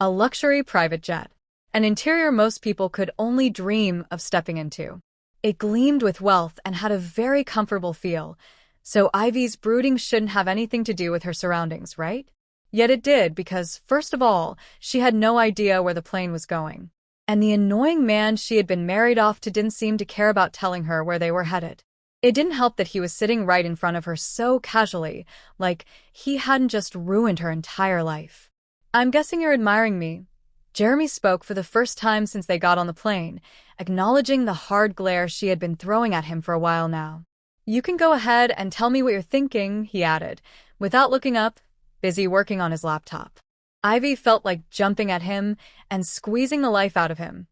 A luxury private jet. An interior most people could only dream of stepping into. It gleamed with wealth and had a very comfortable feel, so Ivy's brooding shouldn't have anything to do with her surroundings, right? Yet it did because, first of all, she had no idea where the plane was going. And the annoying man she had been married off to didn't seem to care about telling her where they were headed. It didn't help that he was sitting right in front of her so casually, like he hadn't just ruined her entire life. "I'm guessing you're admiring me." Jeremy spoke for the first time since they got on the plane, acknowledging the hard glare she had been throwing at him for a while now. "You can go ahead and tell me what you're thinking," he added, without looking up, busy working on his laptop. Ivy felt like jumping at him and squeezing the life out of him.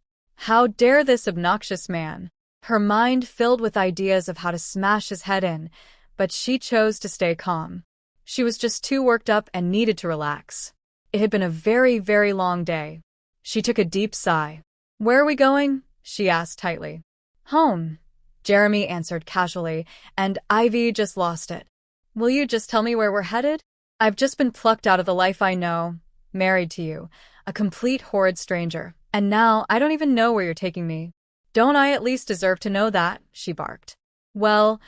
How dare this obnoxious man? Her mind filled with ideas of how to smash his head in, but she chose to stay calm. She was just too worked up and needed to relax. It had been a very, very long day. She took a deep sigh. "Where are we going?" she asked tightly. "Home," Jeremy answered casually, and Ivy just lost it. "Will you just tell me where we're headed? I've just been plucked out of the life I know, married to you, a complete horrid stranger, and now I don't even know where you're taking me." "Don't I at least deserve to know that?" she barked. "Well,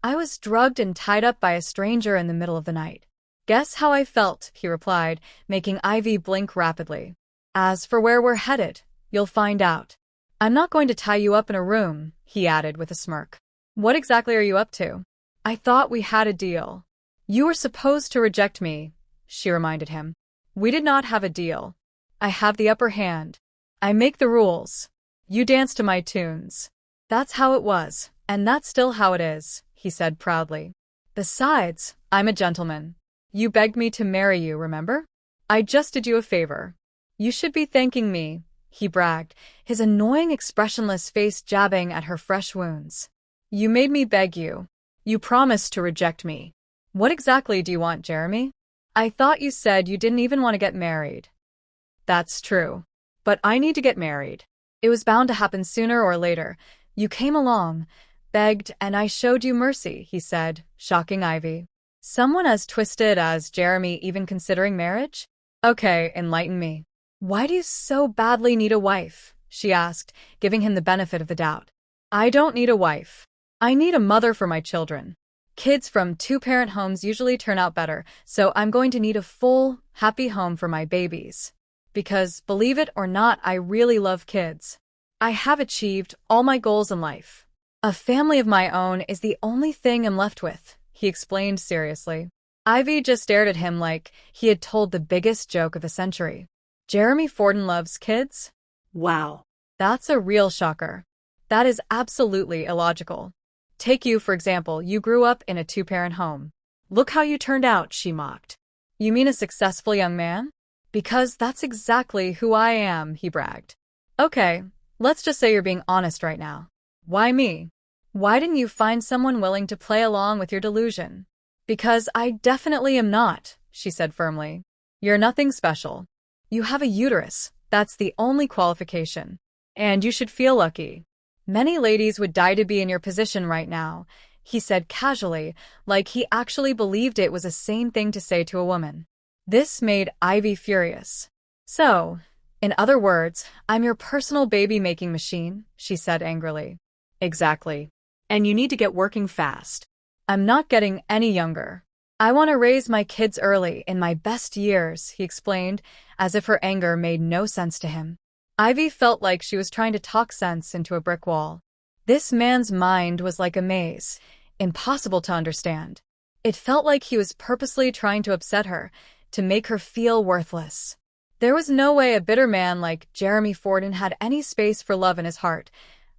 I was drugged and tied up by a stranger in the middle of the night. Guess how I felt," he replied, making Ivy blink rapidly. "As for where we're headed, you'll find out. I'm not going to tie you up in a room," he added with a smirk. "What exactly are you up to?" "I thought we had a deal." "You were supposed to reject me," she reminded him. "We did not have a deal. I have the upper hand. I make the rules. You dance to my tunes." "That's how it was, and that's still how it is," he said proudly. "Besides, I'm a gentleman. You begged me to marry you, remember? I just did you a favor. You should be thanking me," he bragged, his annoying expressionless face jabbing at her fresh wounds. "You made me beg you. You promised to reject me. What exactly do you want, Jeremy? I thought you said you didn't even want to get married." "That's true. But I need to get married. It was bound to happen sooner or later. You came along, begged, and I showed you mercy," he said, shocking Ivy. "Someone as twisted as Jeremy even considering marriage? Okay, enlighten me. Why do you so badly need a wife?" she asked, giving him the benefit of the doubt. "I don't need a wife. I need a mother for my children. Kids from two-parent homes usually turn out better, so I'm going to need a full, happy home for my babies. Because, believe it or not, I really love kids. I have achieved all my goals in life. A family of my own is the only thing I'm left with," he explained seriously. Ivy just stared at him like he had told the biggest joke of the century. Jeremy Forden loves kids? Wow. That's a real shocker. That is absolutely illogical. Take you, for example, you grew up in a two-parent home. Look how you turned out, she mocked. You mean a successful young man? Because that's exactly who I am, he bragged. Okay, let's just say you're being honest right now. Why me? Why didn't you find someone willing to play along with your delusion? Because I definitely am not, she said firmly. You're nothing special. You have a uterus, that's the only qualification. And you should feel lucky. Many ladies would die to be in your position right now, he said casually, like he actually believed it was a sane thing to say to a woman. This made Ivy furious. So, in other words, I'm your personal baby-making machine, she said angrily. Exactly. And you need to get working fast. I'm not getting any younger. I want to raise my kids early, in my best years, he explained, as if her anger made no sense to him. Ivy felt like she was trying to talk sense into a brick wall. This man's mind was like a maze, impossible to understand. It felt like he was purposely trying to upset her, to make her feel worthless. There was no way a bitter man like Jeremy Forden had any space for love in his heart,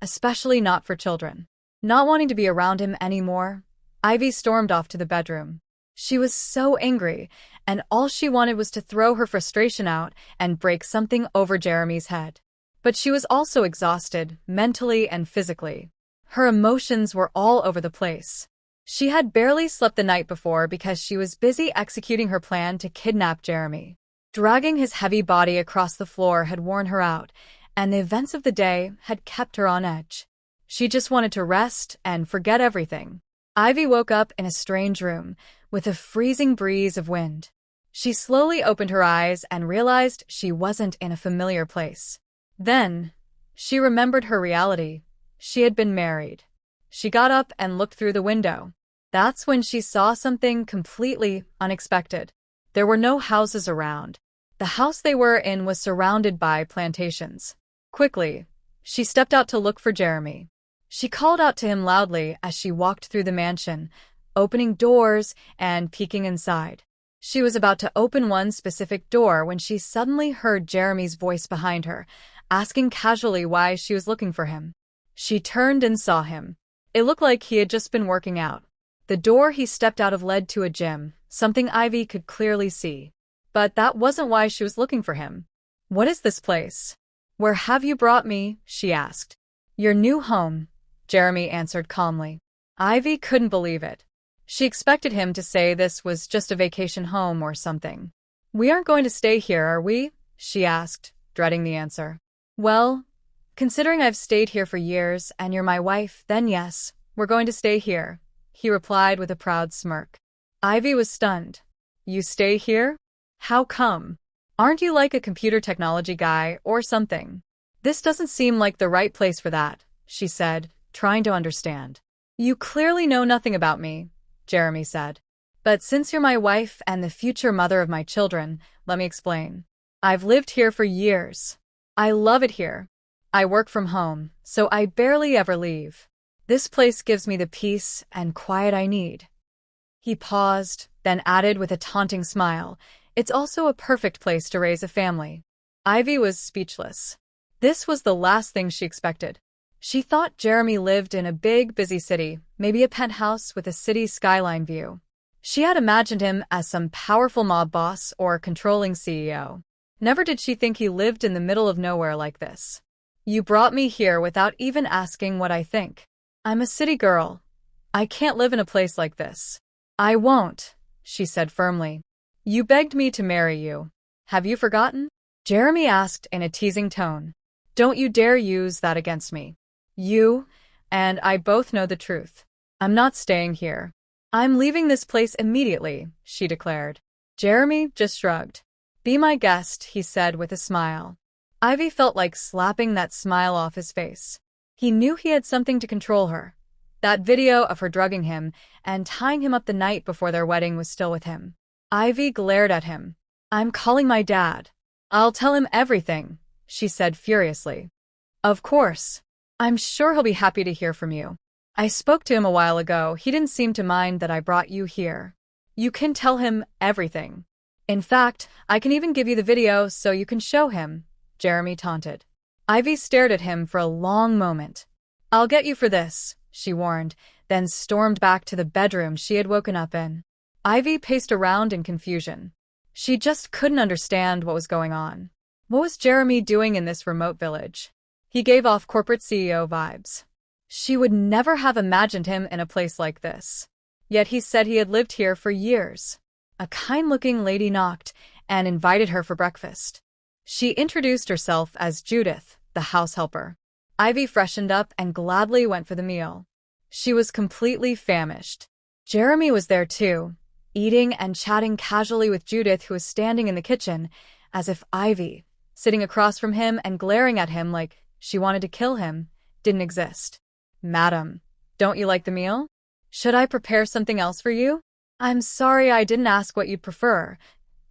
especially not for children. Not wanting to be around him anymore, Ivy stormed off to the bedroom. She was so angry, and all she wanted was to throw her frustration out and break something over Jeremy's head. But she was also exhausted, mentally and physically. Her emotions were all over the place. She had barely slept the night before because she was busy executing her plan to kidnap Jeremy. Dragging his heavy body across the floor had worn her out, and the events of the day had kept her on edge. She just wanted to rest and forget everything. Ivy woke up in a strange room, with a freezing breeze of wind. She slowly opened her eyes and realized she wasn't in a familiar place. Then, she remembered her reality. She had been married. She got up and looked through the window. That's when she saw something completely unexpected. There were no houses around. The house they were in was surrounded by plantations. Quickly, she stepped out to look for Jeremy. She called out to him loudly as she walked through the mansion, opening doors and peeking inside. She was about to open one specific door when she suddenly heard Jeremy's voice behind her, asking casually why she was looking for him. She turned and saw him. It looked like he had just been working out. The door he stepped out of led to a gym, something Ivy could clearly see. But that wasn't why she was looking for him. "What is this place? Where have you brought me?" she asked. "Your new home," Jeremy answered calmly. Ivy couldn't believe it. She expected him to say this was just a vacation home or something. "We aren't going to stay here, are we?" she asked, dreading the answer. "Well, considering I've stayed here for years and you're my wife, then yes, we're going to stay here," he replied with a proud smirk. Ivy was stunned. "You stay here? How come? Aren't you like a computer technology guy or something?" "This doesn't seem like the right place for that," she said, trying to understand. "You clearly know nothing about me," Jeremy said. "But since you're my wife and the future mother of my children, let me explain. I've lived here for years. I love it here. I work from home, so I barely ever leave. This place gives me the peace and quiet I need." He paused, then added with a taunting smile, "It's also a perfect place to raise a family." Ivy was speechless. This was the last thing she expected. She thought Jeremy lived in a big, busy city, maybe a penthouse with a city skyline view. She had imagined him as some powerful mob boss or controlling CEO. Never did she think he lived in the middle of nowhere like this. "You brought me here without even asking what I think. I'm a city girl. I can't live in a place like this." "I won't," she said firmly. "You begged me to marry you. Have you forgotten?" Jeremy asked in a teasing tone. "Don't you dare use that against me. You and I both know the truth. I'm not staying here. I'm leaving this place immediately," she declared. Jeremy just shrugged. "Be my guest," he said with a smile. Ivy felt like slapping that smile off his face. He knew he had something to control her. That video of her drugging him and tying him up the night before their wedding was still with him. Ivy glared at him. "I'm calling my dad. I'll tell him everything," she said furiously. "Of course. I'm sure he'll be happy to hear from you. I spoke to him a while ago. He didn't seem to mind that I brought you here. You can tell him everything. In fact, I can even give you the video so you can show him," Jeremy taunted. Ivy stared at him for a long moment. "I'll get you for this," she warned, then stormed back to the bedroom she had woken up in. Ivy paced around in confusion. She just couldn't understand what was going on. What was Jeremy doing in this remote village? He gave off corporate CEO vibes. She would never have imagined him in a place like this. Yet he said he had lived here for years. A kind-looking lady knocked and invited her for breakfast. She introduced herself as Judith, the house helper. Ivy freshened up and gladly went for the meal. She was completely famished. Jeremy was there too, eating and chatting casually with Judith, who was standing in the kitchen, as if Ivy, sitting across from him and glaring at him like she wanted to kill him, didn't exist. "Madam, don't you like the meal? Should I prepare something else for you?" "I'm sorry, I didn't ask what you'd prefer,"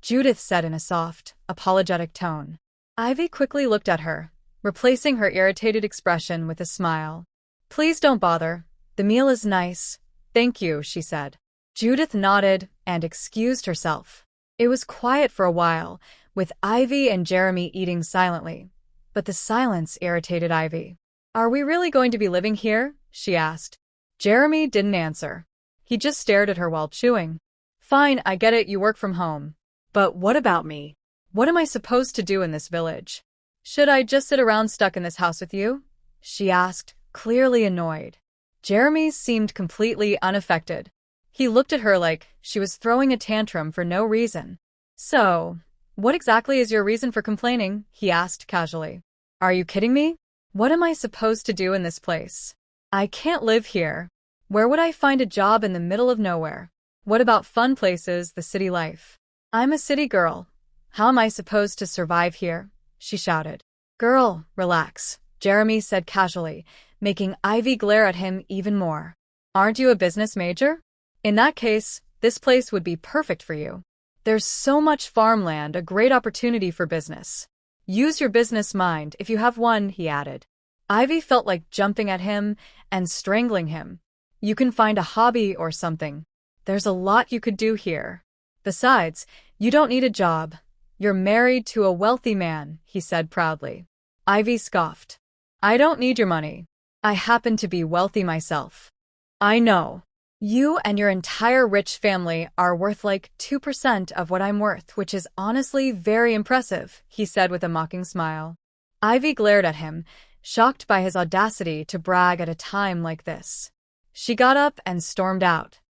Judith said in a soft, apologetic tone. Ivy quickly looked at her, replacing her irritated expression with a smile. "Please don't bother. The meal is nice. Thank you," she said. Judith nodded and excused herself. It was quiet for a while, with Ivy and Jeremy eating silently. But the silence irritated Ivy. "Are we really going to be living here?" she asked. Jeremy didn't answer. He just stared at her while chewing. "Fine, I get it, you work from home. But what about me? What am I supposed to do in this village? Should I just sit around stuck in this house with you?" she asked, clearly annoyed. Jeremy seemed completely unaffected. He looked at her like she was throwing a tantrum for no reason. "So, what exactly is your reason for complaining?" he asked casually. "Are you kidding me? What am I supposed to do in this place? I can't live here. Where would I find a job in the middle of nowhere? What about fun places, the city life? I'm a city girl. How am I supposed to survive here? She shouted. Girl, relax, Jeremy said casually, making Ivy glare at him even more. Aren't you a business major? In that case, this place would be perfect for you. There's so much farmland, a great opportunity for business. Use your business mind if you have one, he added. Ivy felt like jumping at him and strangling him. You can find a hobby or something. There's a lot you could do here. Besides, you don't need a job. You're married to a wealthy man, he said proudly. Ivy scoffed. I don't need your money. I happen to be wealthy myself. I know. You and your entire rich family are worth like 2% of what I'm worth, which is honestly very impressive, he said with a mocking smile. Ivy glared at him, shocked by his audacity to brag at a time like this. She got up and stormed out.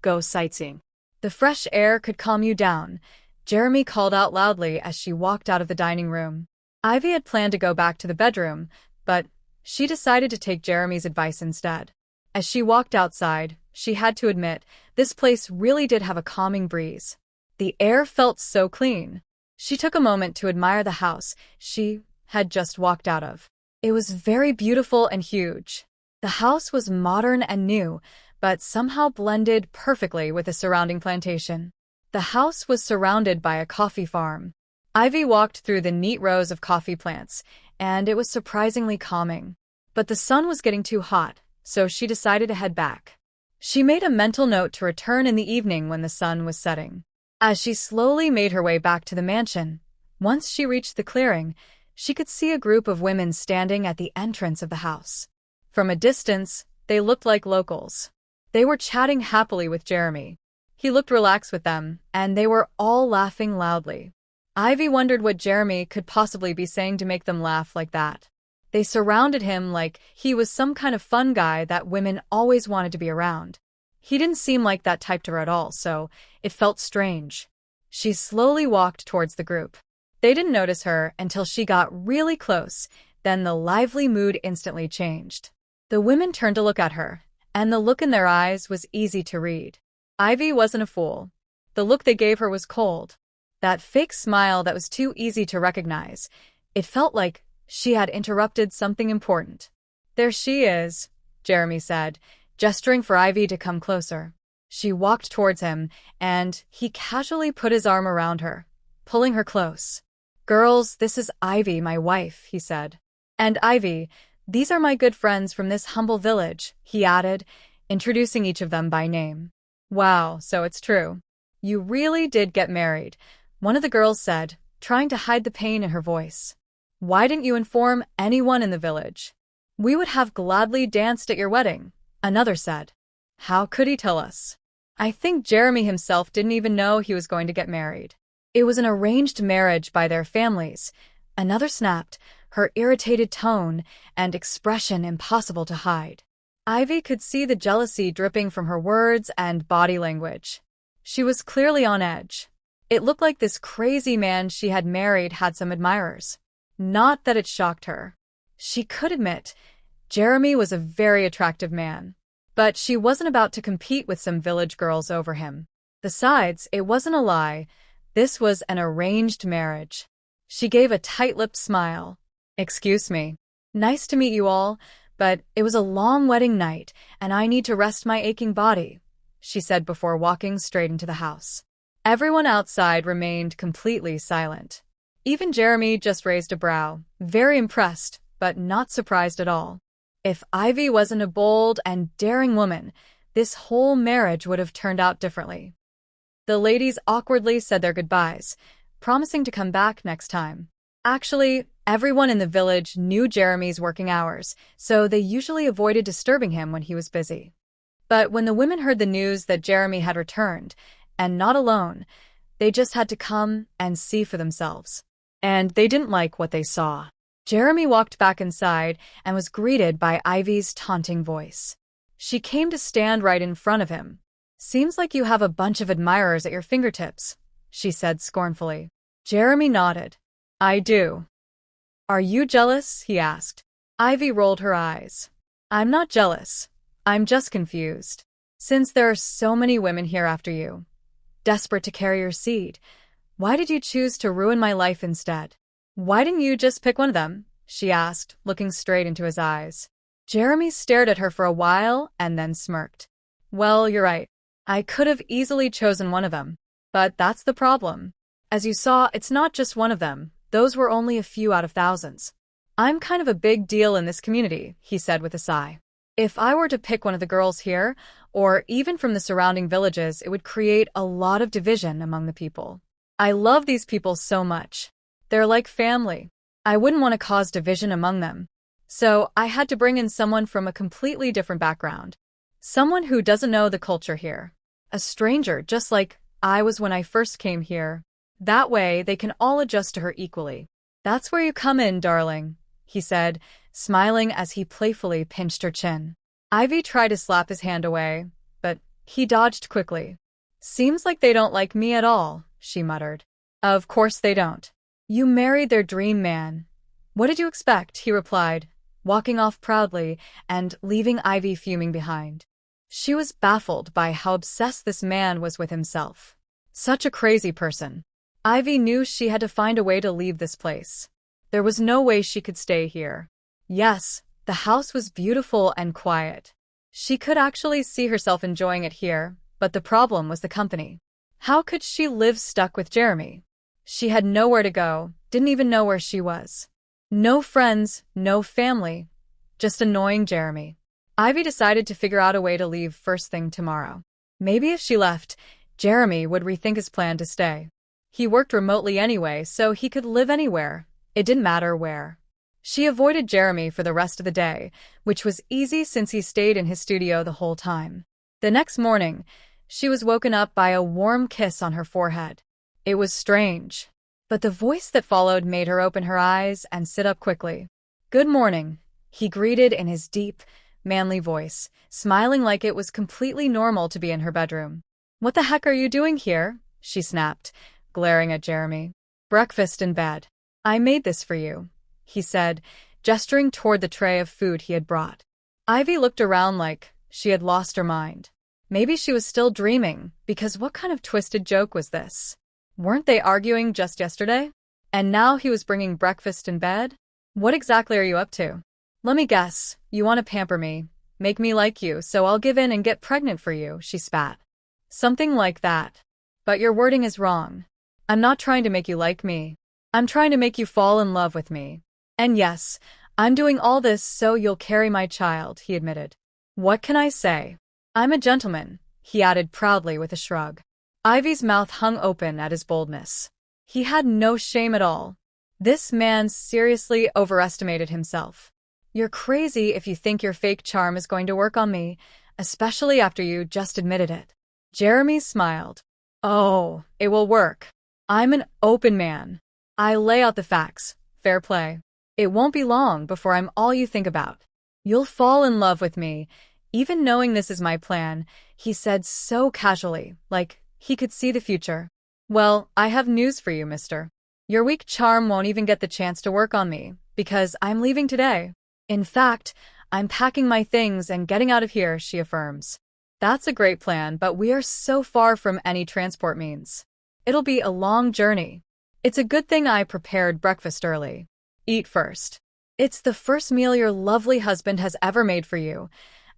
Go sightseeing. The fresh air could calm you down, Jeremy called out loudly as she walked out of the dining room. Ivy had planned to go back to the bedroom, but she decided to take Jeremy's advice instead. As she walked outside, she had to admit, this place really did have a calming breeze. The air felt so clean. She took a moment to admire the house she had just walked out of. It was very beautiful and huge. The house was modern and new, but somehow blended perfectly with the surrounding plantation. The house was surrounded by a coffee farm. Ivy walked through the neat rows of coffee plants, and it was surprisingly calming. But the sun was getting too hot, so she decided to head back. She made a mental note to return in the evening when the sun was setting. As she slowly made her way back to the mansion, once she reached the clearing, she could see a group of women standing at the entrance of the house. From a distance, they looked like locals. They were chatting happily with Jeremy. He looked relaxed with them, and they were all laughing loudly. Ivy wondered what Jeremy could possibly be saying to make them laugh like that. They surrounded him like he was some kind of fun guy that women always wanted to be around. He didn't seem like that type to her at all, so it felt strange. She slowly walked towards the group. They didn't notice her until she got really close, then the lively mood instantly changed. The women turned to look at her, and the look in their eyes was easy to read. Ivy wasn't a fool. The look they gave her was cold. That fake smile that was too easy to recognize. It felt like she had interrupted something important. There she is, Jeremy said, gesturing for Ivy to come closer. She walked towards him, and he casually put his arm around her, pulling her close. Girls, this is Ivy, my wife, he said. And Ivy, these are my good friends from this humble village, he added, introducing each of them by name. Wow, so it's true. You really did get married, one of the girls said, trying to hide the pain in her voice. Why didn't you inform anyone in the village? We would have gladly danced at your wedding, another said. How could he tell us? I think Jeremy himself didn't even know he was going to get married. It was an arranged marriage by their families, another snapped, her irritated tone and expression impossible to hide. Ivy could see the jealousy dripping from her words and body language. She was clearly on edge. It looked like this crazy man she had married had some admirers. Not that it shocked her. She could admit, Jeremy was a very attractive man. But she wasn't about to compete with some village girls over him. Besides, it wasn't a lie. This was an arranged marriage. She gave a tight-lipped smile. Excuse me. Nice to meet you all, but it was a long wedding night, and I need to rest my aching body, she said before walking straight into the house. Everyone outside remained completely silent. Even Jeremy just raised a brow, very impressed, but not surprised at all. If Ivy wasn't a bold and daring woman, this whole marriage would have turned out differently. The ladies awkwardly said their goodbyes, promising to come back next time. Actually, everyone in the village knew Jeremy's working hours, so they usually avoided disturbing him when he was busy. But when the women heard the news that Jeremy had returned, and not alone, they just had to come and see for themselves. And they didn't like what they saw. Jeremy walked back inside and was greeted by Ivy's taunting voice. She came to stand right in front of him. Seems like you have a bunch of admirers at your fingertips, she said scornfully. Jeremy nodded. I do. Are you jealous? He asked. Ivy rolled her eyes. I'm not jealous. I'm just confused. Since there are so many women here after you, desperate to carry your seed. Why did you choose to ruin my life instead? Why didn't you just pick one of them? She asked, looking straight into his eyes. Jeremy stared at her for a while and then smirked. Well, you're right. I could have easily chosen one of them. But that's the problem. As you saw, it's not just one of them. Those were only a few out of thousands. I'm kind of a big deal in this community, he said with a sigh. If I were to pick one of the girls here, or even from the surrounding villages, it would create a lot of division among the people. I love these people so much. They're like family. I wouldn't want to cause division among them. So I had to bring in someone from a completely different background. Someone who doesn't know the culture here. A stranger, just like I was when I first came here. That way, they can all adjust to her equally. That's where you come in, darling, he said, smiling as he playfully pinched her chin. Ivy tried to slap his hand away, but he dodged quickly. Seems like they don't like me at all, she muttered. Of course they don't. You married their dream man. What did you expect? He replied, walking off proudly and leaving Ivy fuming behind. She was baffled by how obsessed this man was with himself. Such a crazy person. Ivy knew she had to find a way to leave this place. There was no way she could stay here. Yes, the house was beautiful and quiet. She could actually see herself enjoying it here, but the problem was the company. How could she live stuck with Jeremy? She had nowhere to go, didn't even know where she was. No friends, no family, just annoying Jeremy. Ivy decided to figure out a way to leave first thing tomorrow. Maybe if she left, Jeremy would rethink his plan to stay. He worked remotely anyway, so he could live anywhere. It didn't matter where. She avoided Jeremy for the rest of the day, which was easy since he stayed in his studio the whole time. The next morning, she was woken up by a warm kiss on her forehead. It was strange, but the voice that followed made her open her eyes and sit up quickly. Good morning, he greeted in his deep, manly voice, smiling like it was completely normal to be in her bedroom. What the heck are you doing here? She snapped, glaring at Jeremy. Breakfast in bed. I made this for you, he said, gesturing toward the tray of food he had brought. Ivy looked around like she had lost her mind. Maybe she was still dreaming, because what kind of twisted joke was this? Weren't they arguing just yesterday? And now he was bringing breakfast in bed? What exactly are you up to? Let me guess, you want to pamper me, make me like you, so I'll give in and get pregnant for you, she spat. Something like that. But your wording is wrong. I'm not trying to make you like me. I'm trying to make you fall in love with me. And yes, I'm doing all this so you'll carry my child, he admitted. What can I say? I'm a gentleman, he added proudly with a shrug. Ivy's mouth hung open at his boldness. He had no shame at all. This man seriously overestimated himself. You're crazy if you think your fake charm is going to work on me, especially after you just admitted it. Jeremy smiled. Oh, it will work. I'm an open man. I lay out the facts. Fair play. It won't be long before I'm all you think about. You'll fall in love with me, even knowing this is my plan, he said so casually, like he could see the future. Well, I have news for you, mister. Your weak charm won't even get the chance to work on me, because I'm leaving today. In fact, I'm packing my things and getting out of here, she affirms. That's a great plan, but we are so far from any transport means. It'll be a long journey. It's a good thing I prepared breakfast early. Eat first. It's the first meal your lovely husband has ever made for you.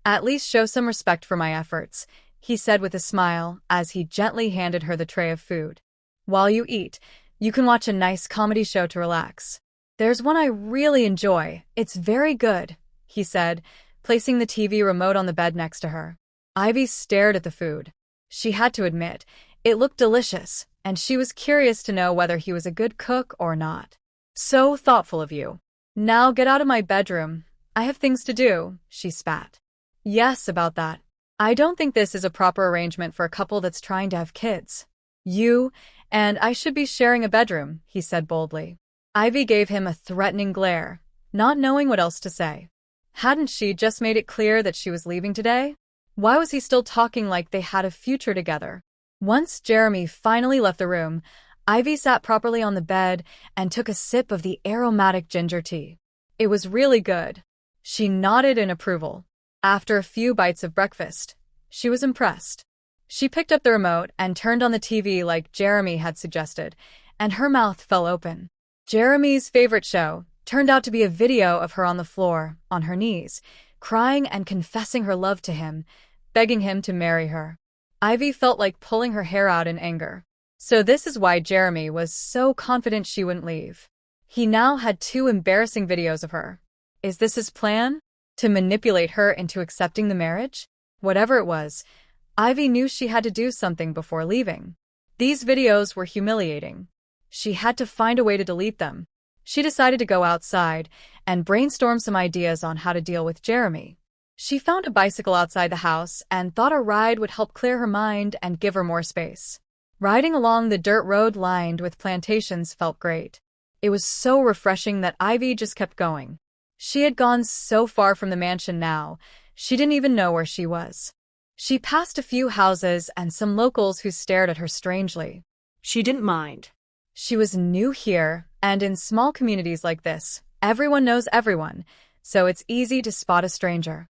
At least show some respect for my efforts, he said with a smile as he gently handed her the tray of food. While you eat, you can watch a nice comedy show to relax. There's one I really enjoy. It's very good, he said, placing the TV remote on the bed next to her. Ivy stared at the food. She had to admit, it looked delicious, and she was curious to know whether he was a good cook or not. So thoughtful of you. Now get out of my bedroom. I have things to do, she spat. Yes, about that. I don't think this is a proper arrangement for a couple that's trying to have kids. You and I should be sharing a bedroom, he said boldly. Ivy gave him a threatening glare, not knowing what else to say. Hadn't she just made it clear that she was leaving today? Why was he still talking like they had a future together? Once Jeremy finally left the room, Ivy sat properly on the bed and took a sip of the aromatic ginger tea. It was really good. She nodded in approval. After a few bites of breakfast, she was impressed. She picked up the remote and turned on the TV like Jeremy had suggested, and her mouth fell open. Jeremy's favorite show turned out to be a video of her on the floor, on her knees, crying and confessing her love to him, begging him to marry her. Ivy felt like pulling her hair out in anger. So this is why Jeremy was so confident she wouldn't leave. He now had 2 embarrassing videos of her. Is this his plan? To manipulate her into accepting the marriage? Whatever it was, Ivy knew she had to do something before leaving. These videos were humiliating. She had to find a way to delete them. She decided to go outside and brainstorm some ideas on how to deal with Jeremy. She found a bicycle outside the house and thought a ride would help clear her mind and give her more space. Riding along the dirt road lined with plantations felt great. It was so refreshing that Ivy just kept going. She had gone so far from the mansion now, she didn't even know where she was. She passed a few houses and some locals who stared at her strangely. She didn't mind. She was new here, and in small communities like this, everyone knows everyone, so it's easy to spot a stranger.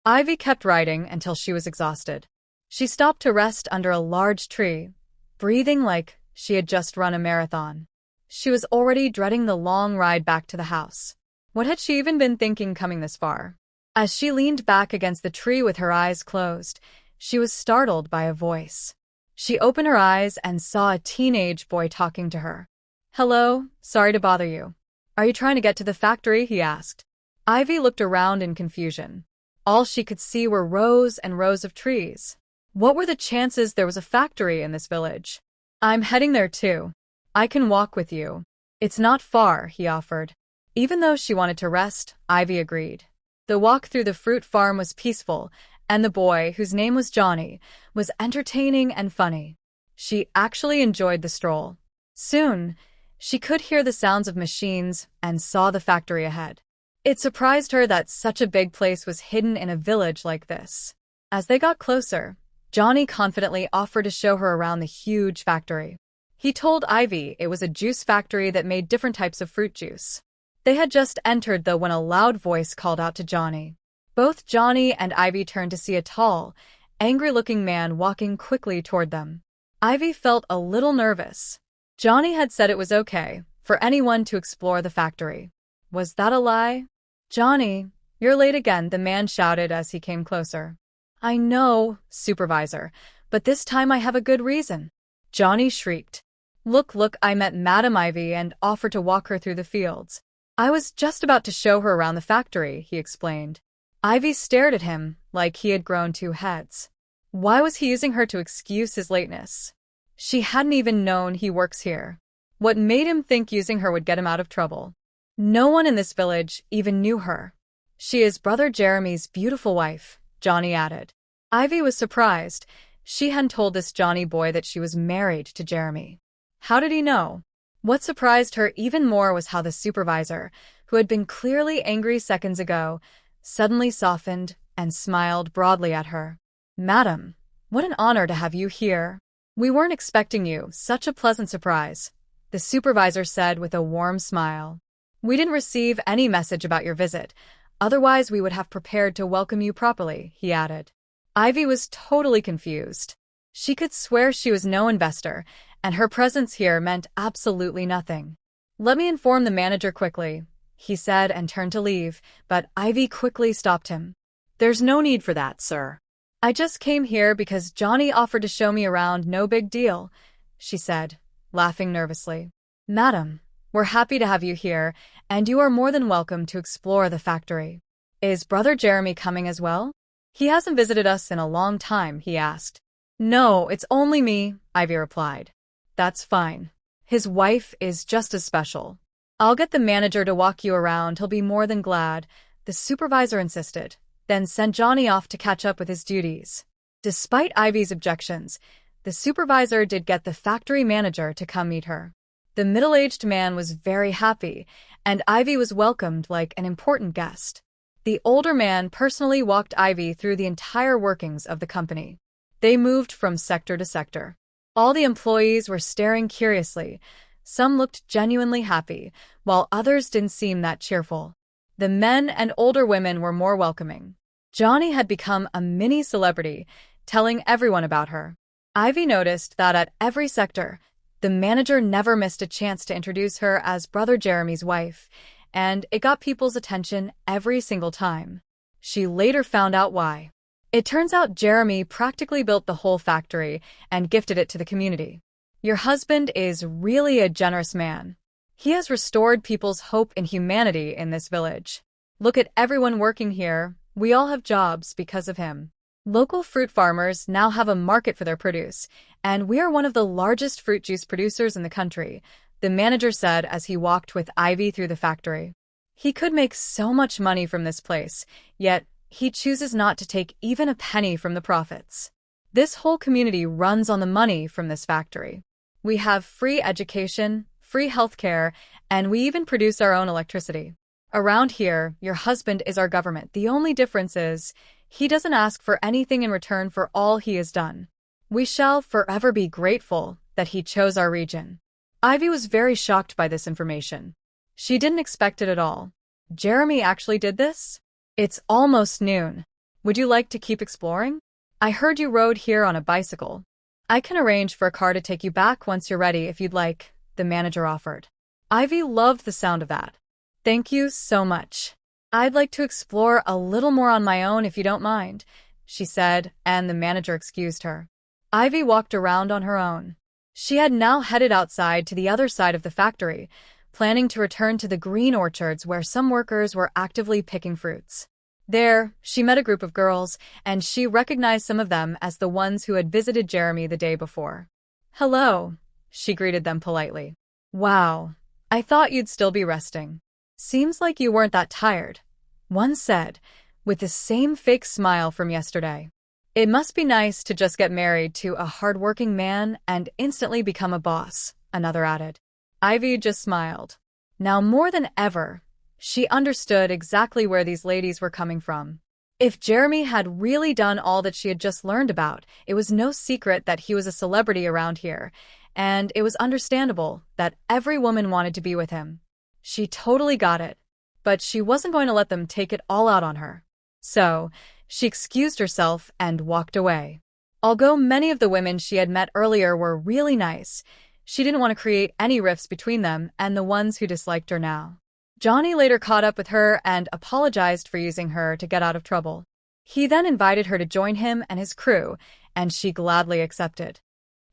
Ivy kept riding until she was exhausted. She stopped to rest under a large tree, breathing like she had just run a marathon. She was already dreading the long ride back to the house. What had she even been thinking coming this far? As she leaned back against the tree with her eyes closed, she was startled by a voice. She opened her eyes and saw a teenage boy talking to her. "Hello, sorry to bother you. Are you trying to get to the factory?" he asked. Ivy looked around in confusion. All she could see were rows and rows of trees. What were the chances there was a factory in this village? "I'm heading there too. I can walk with you. It's not far," he offered. Even though she wanted to rest, Ivy agreed. The walk through the fruit farm was peaceful, and the boy, whose name was Johnny, was entertaining and funny. She actually enjoyed the stroll. Soon, she could hear the sounds of machines and saw the factory ahead. It surprised her that such a big place was hidden in a village like this. As they got closer, Johnny confidently offered to show her around the huge factory. He told Ivy it was a juice factory that made different types of fruit juice. They had just entered, though, when a loud voice called out to Johnny. Both Johnny and Ivy turned to see a tall, angry-looking man walking quickly toward them. Ivy felt a little nervous. Johnny had said it was okay for anyone to explore the factory. Was that a lie? "Johnny, you're late again," the man shouted as he came closer. "I know, supervisor, but this time I have a good reason." Johnny shrieked. Look, I met Madam Ivy and offered to walk her through the fields. I was just about to show her around the factory," he explained. Ivy stared at him like he had grown 2 heads. Why was he using her to excuse his lateness? She hadn't even known he works here. What made him think using her would get him out of trouble? No one in this village even knew her. "She is Brother Jeremy's beautiful wife," Johnny added. Ivy was surprised. She hadn't told this Johnny boy that she was married to Jeremy. How did he know? What surprised her even more was how the supervisor, who had been clearly angry seconds ago, suddenly softened and smiled broadly at her. "Madam, what an honor to have you here. We weren't expecting you, such a pleasant surprise," the supervisor said with a warm smile. "We didn't receive any message about your visit, otherwise we would have prepared to welcome you properly," he added. Ivy was totally confused. She could swear she was no investor, and her presence here meant absolutely nothing. "Let me inform the manager quickly," he said and turned to leave, but Ivy quickly stopped him. "There's no need for that, sir. I just came here because Johnny offered to show me around, no big deal," she said, laughing nervously. "Madam, we're happy to have you here, and you are more than welcome to explore the factory. Is Brother Jeremy coming as well? He hasn't visited us in a long time," he asked. "No, it's only me," Ivy replied. "That's fine. His wife is just as special. I'll get the manager to walk you around, he'll be more than glad," the supervisor insisted, then sent Johnny off to catch up with his duties. Despite Ivy's objections, the supervisor did get the factory manager to come meet her. The middle-aged man was very happy, and Ivy was welcomed like an important guest. The older man personally walked Ivy through the entire workings of the company. They moved from sector to sector. All the employees were staring curiously. Some looked genuinely happy, while others didn't seem that cheerful. The men and older women were more welcoming. Johnny had become a mini celebrity, telling everyone about her. Ivy noticed that at every sector, the manager never missed a chance to introduce her as Brother Jeremy's wife, and it got people's attention every single time. She later found out why. It turns out Jeremy practically built the whole factory and gifted it to the community. Your husband is really a generous man. He has restored people's hope in humanity in this village. Look at everyone working here. We all have jobs because of him. Local fruit farmers now have a market for their produce, and we are one of the largest fruit juice producers in the country, the manager said as he walked with Ivy through the factory. He could make so much money from this place, yet he chooses not to take even a penny from the profits. This whole community runs on the money from this factory. We have free education, free healthcare, and we even produce our own electricity. Around here, your husband is our government. The only difference is, he doesn't ask for anything in return for all he has done. We shall forever be grateful that he chose our region. Ivy was very shocked by this information. She didn't expect it at all. Jeremy actually did this? It's almost noon. Would you like to keep exploring? I heard you rode here on a bicycle. I can arrange for a car to take you back once you're ready if you'd like, the manager offered. Ivy loved the sound of that. Thank you so much. I'd like to explore a little more on my own if you don't mind, she said, and the manager excused her. Ivy walked around on her own. She had now headed outside to the other side of the factory, planning to return to the green orchards where some workers were actively picking fruits. There, she met a group of girls, and she recognized some of them as the ones who had visited Jeremy the day before. Hello, she greeted them politely. Wow, I thought you'd still be resting. Seems like you weren't that tired, one said, with the same fake smile from yesterday. It must be nice to just get married to a hard-working man and instantly become a boss, another added. Ivy just smiled. Now more than ever, she understood exactly where these ladies were coming from. If Jeremy had really done all that she had just learned about, it was no secret that he was a celebrity around here, and it was understandable that every woman wanted to be with him. She totally got it, but she wasn't going to let them take it all out on her. So, she excused herself and walked away. Although many of the women she had met earlier were really nice, she didn't want to create any rifts between them and the ones who disliked her now. Johnny later caught up with her and apologized for using her to get out of trouble. He then invited her to join him and his crew, and she gladly accepted.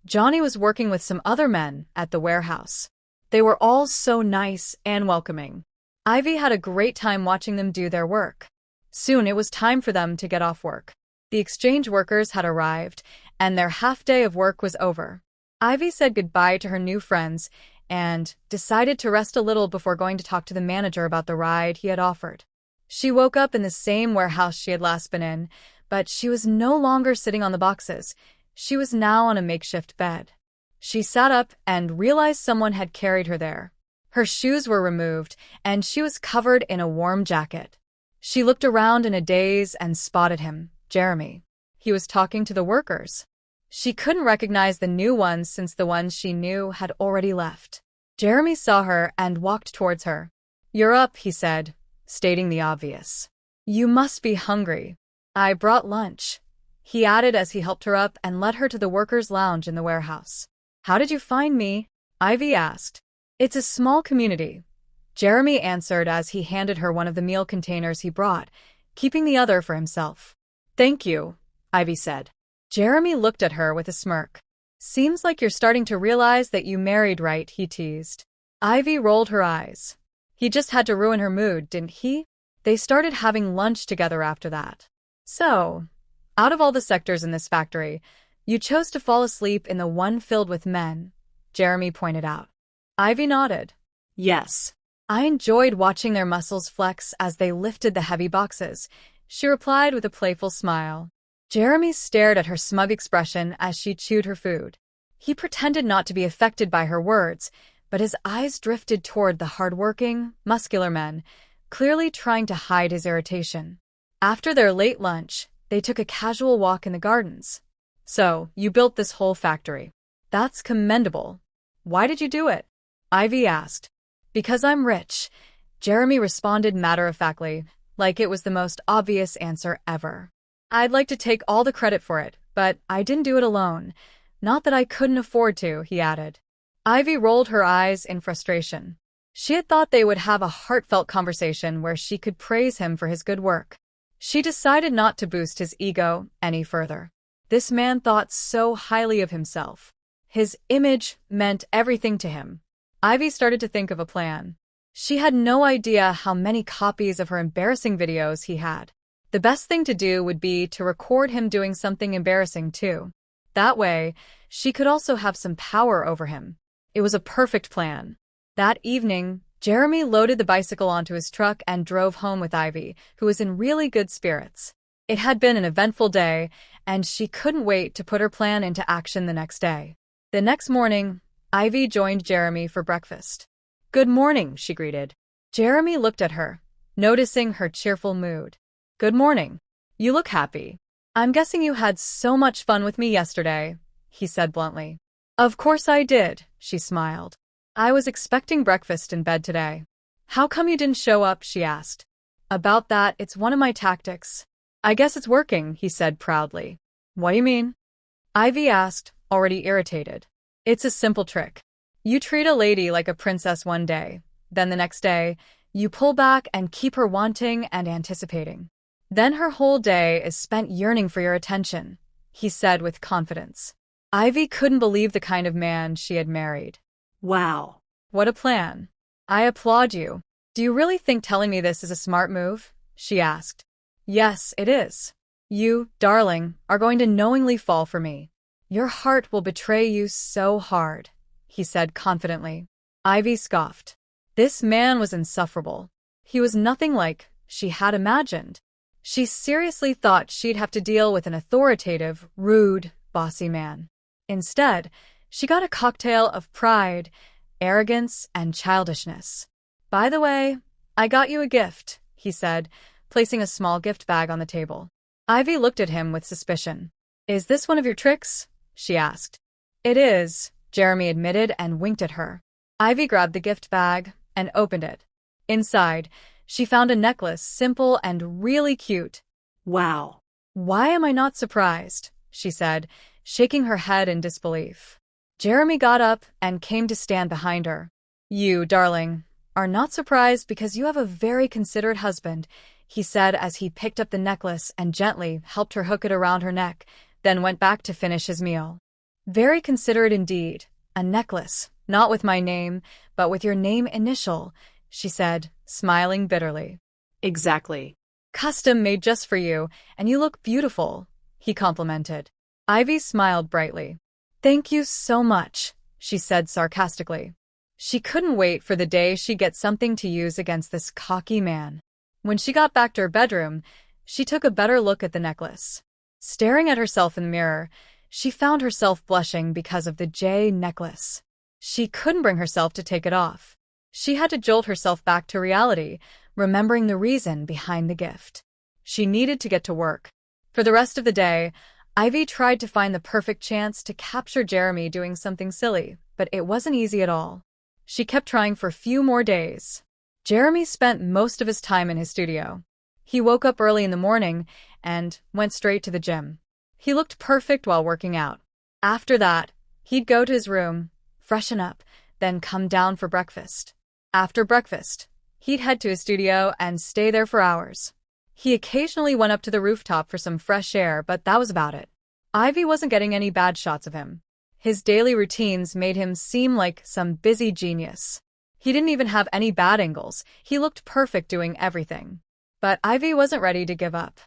Johnny was working with some other men at the warehouse. They were all so nice and welcoming. Ivy had a great time watching them do their work. Soon it was time for them to get off work. The exchange workers had arrived, and their half-day of work was over. Ivy said goodbye to her new friends and decided to rest a little before going to talk to the manager about the ride he had offered. She woke up in the same warehouse she had last been in, but she was no longer sitting on the boxes. She was now on a makeshift bed. She sat up and realized someone had carried her there. Her shoes were removed, and she was covered in a warm jacket. She looked around in a daze and spotted him, Jeremy. He was talking to the workers. She couldn't recognize the new ones since the ones she knew had already left. Jeremy saw her and walked towards her. "You're up," he said, stating the obvious. "You must be hungry. I brought lunch," he added as he helped her up and led her to the workers' lounge in the warehouse. "How did you find me?" Ivy asked. "It's a small community," Jeremy answered as he handed her one of the meal containers he brought, keeping the other for himself. "Thank you," Ivy said. Jeremy looked at her with a smirk. "Seems like you're starting to realize that you married right," he teased. Ivy rolled her eyes. He just had to ruin her mood, didn't he? They started having lunch together after that. "So, out of all the sectors in this factory, you chose to fall asleep in the one filled with men," Jeremy pointed out. Ivy nodded. "Yes. I enjoyed watching their muscles flex as they lifted the heavy boxes," she replied with a playful smile. Jeremy stared at her smug expression as she chewed her food. He pretended not to be affected by her words, but his eyes drifted toward the hard-working, muscular men, clearly trying to hide his irritation. After their late lunch, they took a casual walk in the gardens. "So, you built this whole factory. That's commendable. Why did you do it?" Ivy asked. "Because I'm rich," Jeremy responded matter-of-factly, like it was the most obvious answer ever. "I'd like to take all the credit for it, But I didn't do it alone. Not that I couldn't afford to, he added. Ivy rolled her eyes in frustration. She had thought they would have a heartfelt conversation where she could praise him for his good work. She decided not to boost his ego any further. This man thought so highly of himself. His image meant everything to him. Ivy started to think of a plan. She had no idea how many copies of her embarrassing videos he had. The best thing to do would be to record him doing something embarrassing too. That way, she could also have some power over him. It was a perfect plan. That evening, Jeremy loaded the bicycle onto his truck and drove home with Ivy, who was in really good spirits. It had been an eventful day, and she couldn't wait to put her plan into action the next day. The next morning, Ivy joined Jeremy for breakfast. "Good morning," she greeted. Jeremy looked at her, noticing her cheerful mood. "Good morning. You look happy. I'm guessing you had so much fun with me yesterday," he said bluntly. "Of course I did," she smiled. "I was expecting breakfast in bed today." "How come you didn't show up?" she asked. "About that, it's one of my tactics." "I guess it's working," he said proudly. "What do you mean?" Ivy asked, already irritated. "It's a simple trick. You treat a lady like a princess one day, then the next day, you pull back and keep her wanting and anticipating. Then her whole day is spent yearning for your attention," he said with confidence. Ivy couldn't believe the kind of man she had married. "Wow. What a plan. I applaud you. Do you really think telling me this is a smart move?" she asked. "Yes, it is. You, darling, are going to knowingly fall for me. Your heart will betray you so hard," he said confidently. Ivy scoffed. This man was insufferable. He was nothing like she had imagined. She seriously thought she'd have to deal with an authoritative, rude, bossy man. Instead, she got a cocktail of pride, arrogance, and childishness. "By the way, I got you a gift," he said, placing a small gift bag on the table. Ivy looked at him with suspicion. "Is this one of your tricks?" she asked. "It is," Jeremy admitted and winked at her. Ivy grabbed the gift bag and opened it. Inside, she found a necklace, simple and really cute. "Wow. Why am I not surprised?" she said, shaking her head in disbelief. Jeremy got up and came to stand behind her. "You, darling, are not surprised because you have a very considerate husband," he said as he picked up the necklace and gently helped her hook it around her neck, then went back to finish his meal. "Very considerate indeed. A necklace, not with my name, but with your name initial," she said, smiling bitterly. "Exactly. Custom made just for you, and you look beautiful," he complimented. Ivy smiled brightly. "Thank you so much," she said sarcastically. She couldn't wait for the day she'd get something to use against this cocky man. When she got back to her bedroom, she took a better look at the necklace. Staring at herself in the mirror, she found herself blushing because of the J necklace. She couldn't bring herself to take it off. She had to jolt herself back to reality, remembering the reason behind the gift. She needed to get to work. For the rest of the day, Ivy tried to find the perfect chance to capture Jeremy doing something silly, but it wasn't easy at all. She kept trying for a few more days. Jeremy spent most of his time in his studio. He woke up early in the morning and went straight to the gym. He looked perfect while working out. After that, he'd go to his room, freshen up, then come down for breakfast. After breakfast, he'd head to his studio and stay there for hours. He occasionally went up to the rooftop for some fresh air, but that was about it. Ivy wasn't getting any bad shots of him. His daily routines made him seem like some busy genius. He didn't even have any bad angles. He looked perfect doing everything. But Ivy wasn't ready to give up.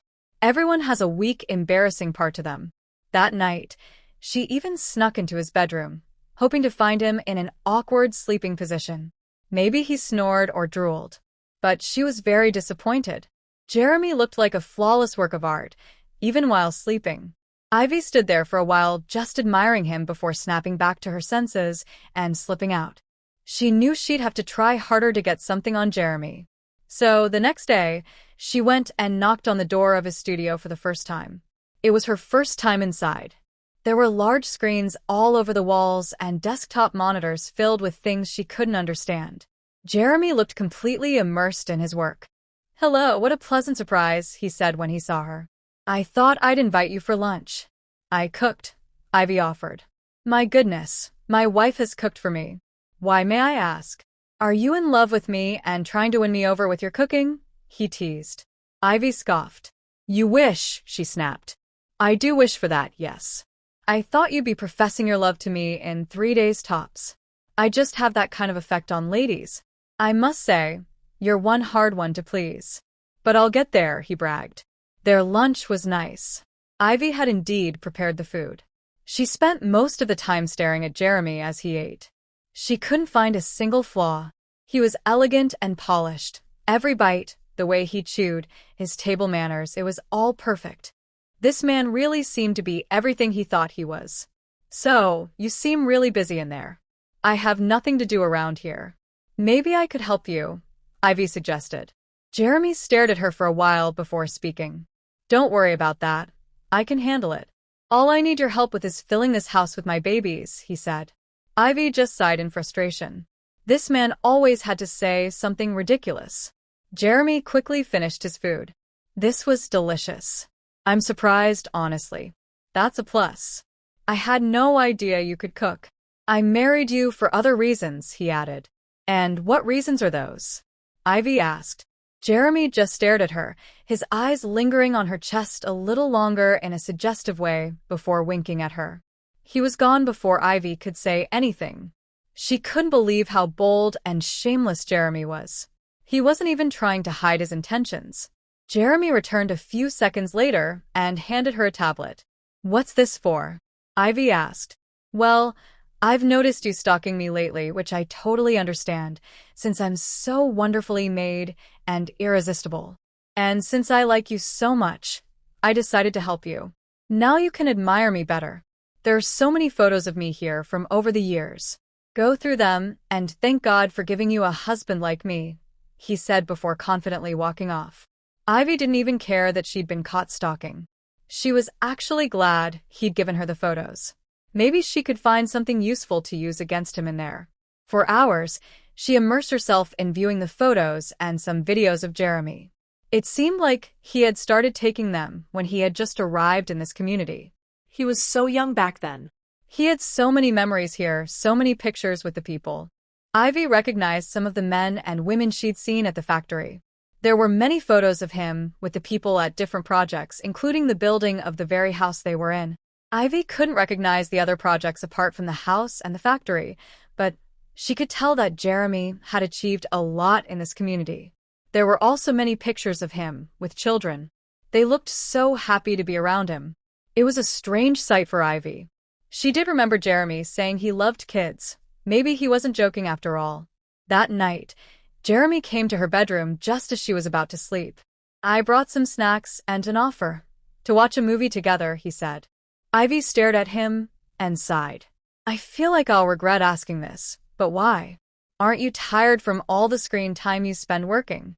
Everyone has a weak, embarrassing part to them. That night, she even snuck into his bedroom, hoping to find him in an awkward sleeping position. Maybe he snored or drooled. But she was very disappointed. Jeremy looked like a flawless work of art, even while sleeping. Ivy stood there for a while, just admiring him before snapping back to her senses and slipping out. She knew she'd have to try harder to get something on Jeremy. So, the next day, she went and knocked on the door of his studio for the first time. It was her first time inside. There were large screens all over the walls and desktop monitors filled with things she couldn't understand. Jeremy looked completely immersed in his work. "Hello, what a pleasant surprise," he said when he saw her. "I thought I'd invite you for lunch." I cooked, Ivy offered. My goodness, my wife has cooked for me. Why, may I ask? Are you in love with me and trying to win me over with your cooking? He teased. Ivy scoffed. You wish, she snapped. I do wish for that, yes. I thought you'd be professing your love to me in 3 days tops. I just have that kind of effect on ladies. I must say, you're one hard one to please. But I'll get there, he bragged. Their lunch was nice. Ivy had indeed prepared the food. She spent most of the time staring at Jeremy as he ate. She couldn't find a single flaw. He was elegant and polished. Every bite, the way he chewed, his table manners, it was all perfect. This man really seemed to be everything he thought he was. So, you seem really busy in there. I have nothing to do around here. Maybe I could help you, Ivy suggested. Jeremy stared at her for a while before speaking. Don't worry about that. I can handle it. All I need your help with is filling this house with my babies, he said. Ivy just sighed in frustration. This man always had to say something ridiculous. Jeremy quickly finished his food. This was delicious. I'm surprised, honestly. That's a plus. I had no idea you could cook. I married you for other reasons, he added. And what reasons are those? Ivy asked. Jeremy just stared at her, his eyes lingering on her chest a little longer in a suggestive way before winking at her. He was gone before Ivy could say anything. She couldn't believe how bold and shameless Jeremy was. He wasn't even trying to hide his intentions. Jeremy returned a few seconds later and handed her a tablet. What's this for? Ivy asked. Well, I've noticed you stalking me lately, which I totally understand, since I'm so wonderfully made and irresistible. And since I like you so much, I decided to help you. Now you can admire me better. There are so many photos of me here from over the years. Go through them and thank God for giving you a husband like me, he said before confidently walking off. Ivy didn't even care that she'd been caught stalking. She was actually glad he'd given her the photos. Maybe she could find something useful to use against him in there. For hours, she immersed herself in viewing the photos and some videos of Jeremy. It seemed like he had started taking them when he had just arrived in this community. He was so young back then. He had so many memories here, so many pictures with the people. Ivy recognized some of the men and women she'd seen at the factory. There were many photos of him with the people at different projects, including the building of the very house they were in. Ivy couldn't recognize the other projects apart from the house and the factory, but she could tell that Jeremy had achieved a lot in this community. There were also many pictures of him with children. They looked so happy to be around him. It was a strange sight for Ivy. She did remember Jeremy saying he loved kids. Maybe he wasn't joking after all. That night, Jeremy came to her bedroom just as she was about to sleep. I brought some snacks and an offer. To watch a movie together, he said. Ivy stared at him and sighed. I feel like I'll regret asking this, but why? Aren't you tired from all the screen time you spend working?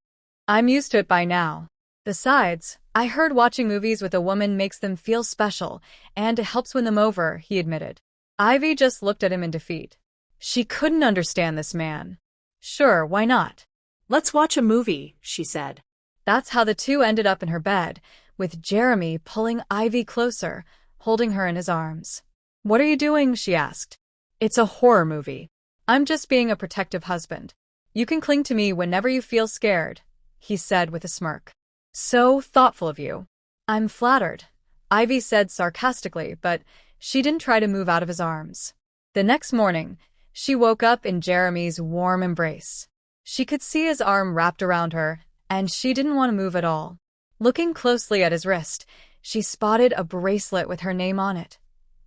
I'm used to it by now. Besides, I heard watching movies with a woman makes them feel special, and it helps win them over, he admitted. Ivy just looked at him in defeat. She couldn't understand this man. Sure, why not? Let's watch a movie, she said. That's how the two ended up in her bed, with Jeremy pulling Ivy closer, holding her in his arms. What are you doing? She asked. It's a horror movie. I'm just being a protective husband. You can cling to me whenever you feel scared, he said with a smirk. So thoughtful of you. I'm flattered, Ivy said sarcastically, but she didn't try to move out of his arms. The next morning, she woke up in Jeremy's warm embrace. She could see his arm wrapped around her, and she didn't want to move at all. Looking closely at his wrist, she spotted a bracelet with her name on it.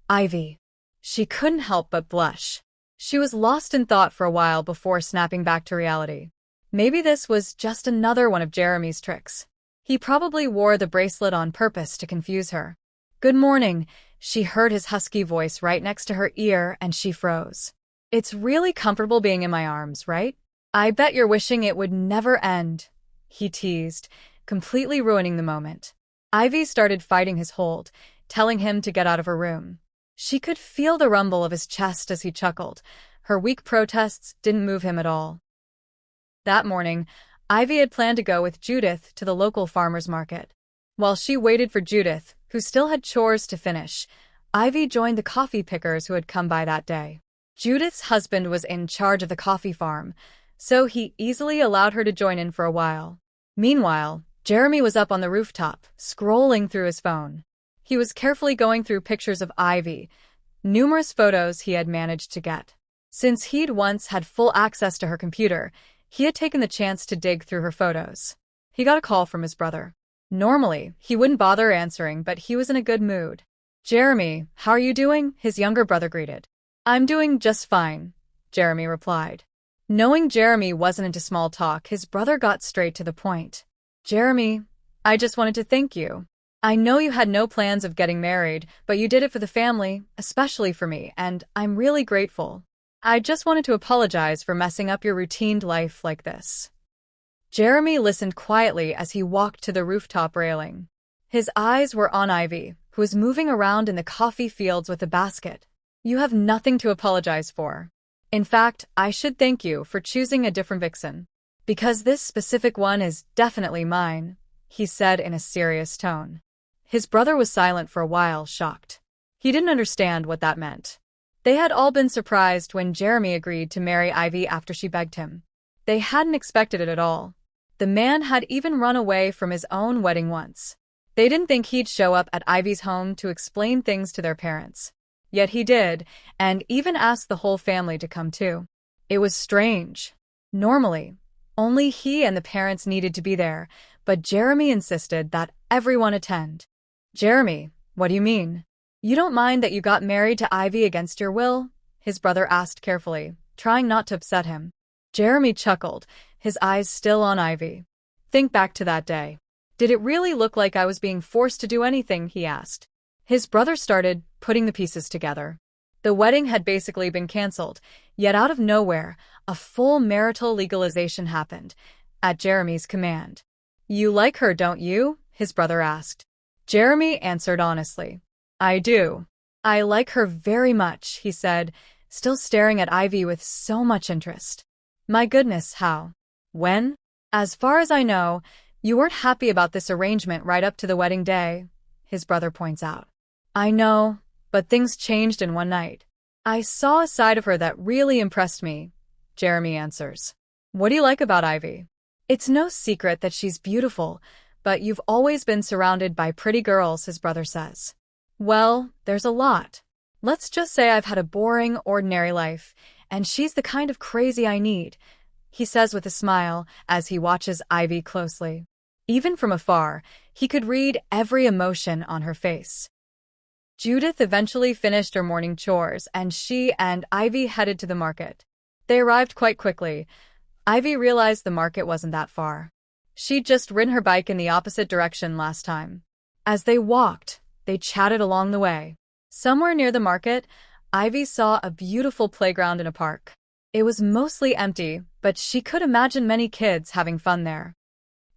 Ivy. She couldn't help but blush. She was lost in thought for a while before snapping back to reality. Maybe this was just another one of Jeremy's tricks. He probably wore the bracelet on purpose to confuse her. Good morning, she heard his husky voice right next to her ear and she froze. It's really comfortable being in my arms, right? I bet you're wishing it would never end, he teased, completely ruining the moment. Ivy started fighting his hold, telling him to get out of her room. She could feel the rumble of his chest as he chuckled. Her weak protests didn't move him at all. That morning, Ivy had planned to go with Judith to the local farmer's market. While she waited for Judith, who still had chores to finish, Ivy joined the coffee pickers who had come by that day. Judith's husband was in charge of the coffee farm, so he easily allowed her to join in for a while. Meanwhile, Jeremy was up on the rooftop, scrolling through his phone. He was carefully going through pictures of Ivy, numerous photos he had managed to get. Since he'd once had full access to her computer, he had taken the chance to dig through her photos. He got a call from his brother. Normally, he wouldn't bother answering, but he was in a good mood. "Jeremy, how are you doing?" his younger brother greeted. "I'm doing just fine," Jeremy replied. Knowing Jeremy wasn't into small talk, his brother got straight to the point. "Jeremy, I just wanted to thank you. I know you had no plans of getting married, but you did it for the family, especially for me, and I'm really grateful. I just wanted to apologize for messing up your routine life like this." Jeremy listened quietly as he walked to the rooftop railing. His eyes were on Ivy, who was moving around in the coffee fields with a basket. "You have nothing to apologize for. In fact, I should thank you for choosing a different vixen. Because this specific one is definitely mine," he said in a serious tone. His brother was silent for a while, shocked. He didn't understand what that meant. They had all been surprised when Jeremy agreed to marry Ivy after she begged him. They hadn't expected it at all. The man had even run away from his own wedding once. They didn't think he'd show up at Ivy's home to explain things to their parents. Yet he did, and even asked the whole family to come too. It was strange. Normally, only he and the parents needed to be there, but Jeremy insisted that everyone attend. "Jeremy, what do you mean? You don't mind that you got married to Ivy against your will?" his brother asked carefully, trying not to upset him. Jeremy chuckled, his eyes still on Ivy. "Think back to that day. Did it really look like I was being forced to do anything?" he asked. His brother started putting the pieces together. The wedding had basically been cancelled, yet out of nowhere, a full marital legalization happened, at Jeremy's command. "You like her, don't you?" his brother asked. Jeremy answered honestly. "I do. I like her very much," he said, still staring at Ivy with so much interest. "My goodness, how? When? As far as I know, you weren't happy about this arrangement right up to the wedding day," his brother points out. "I know, but things changed in one night. I saw a side of her that really impressed me," Jeremy answers. "What do you like about Ivy?" "It's no secret that she's beautiful, but you've always been surrounded by pretty girls," his brother says. "Well, there's a lot. Let's just say I've had a boring, ordinary life, and she's the kind of crazy I need," he says with a smile as he watches Ivy closely. Even from afar, he could read every emotion on her face. Judith eventually finished her morning chores, and she and Ivy headed to the market. They arrived quite quickly. Ivy realized the market wasn't that far. She'd just ridden her bike in the opposite direction last time. As they walked, they chatted along the way. Somewhere near the market, Ivy saw a beautiful playground in a park. It was mostly empty, but she could imagine many kids having fun there.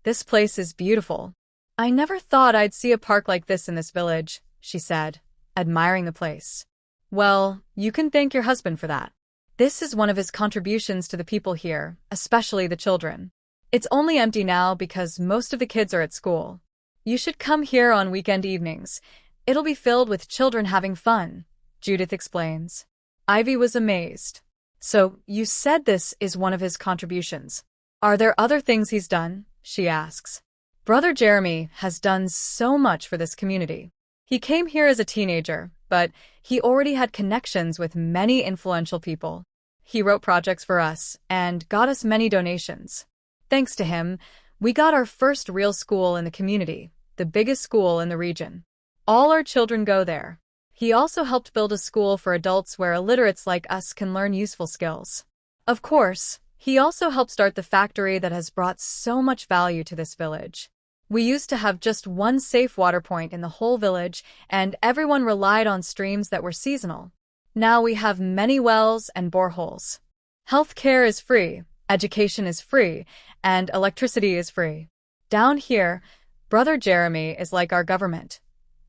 "This place is beautiful. I never thought I'd see a park like this in this village," she said, admiring the place. "Well, you can thank your husband for that. This is one of his contributions to the people here, especially the children. It's only empty now because most of the kids are at school. You should come here on weekend evenings. It'll be filled with children having fun," Judith explains. Ivy was amazed. "So, you said this is one of his contributions. Are there other things he's done?" she asks. "Brother Jeremy has done so much for this community. He came here as a teenager, but he already had connections with many influential people. He wrote projects for us and got us many donations. Thanks to him, we got our first real school in the community, the biggest school in the region. All our children go there. He also helped build a school for adults where illiterates like us can learn useful skills. Of course, he also helped start the factory that has brought so much value to this village. We used to have just one safe water point in the whole village, and everyone relied on streams that were seasonal. Now we have many wells and boreholes. Health care is free, education is free, and electricity is free. Down here, Brother Jeremy is like our government,"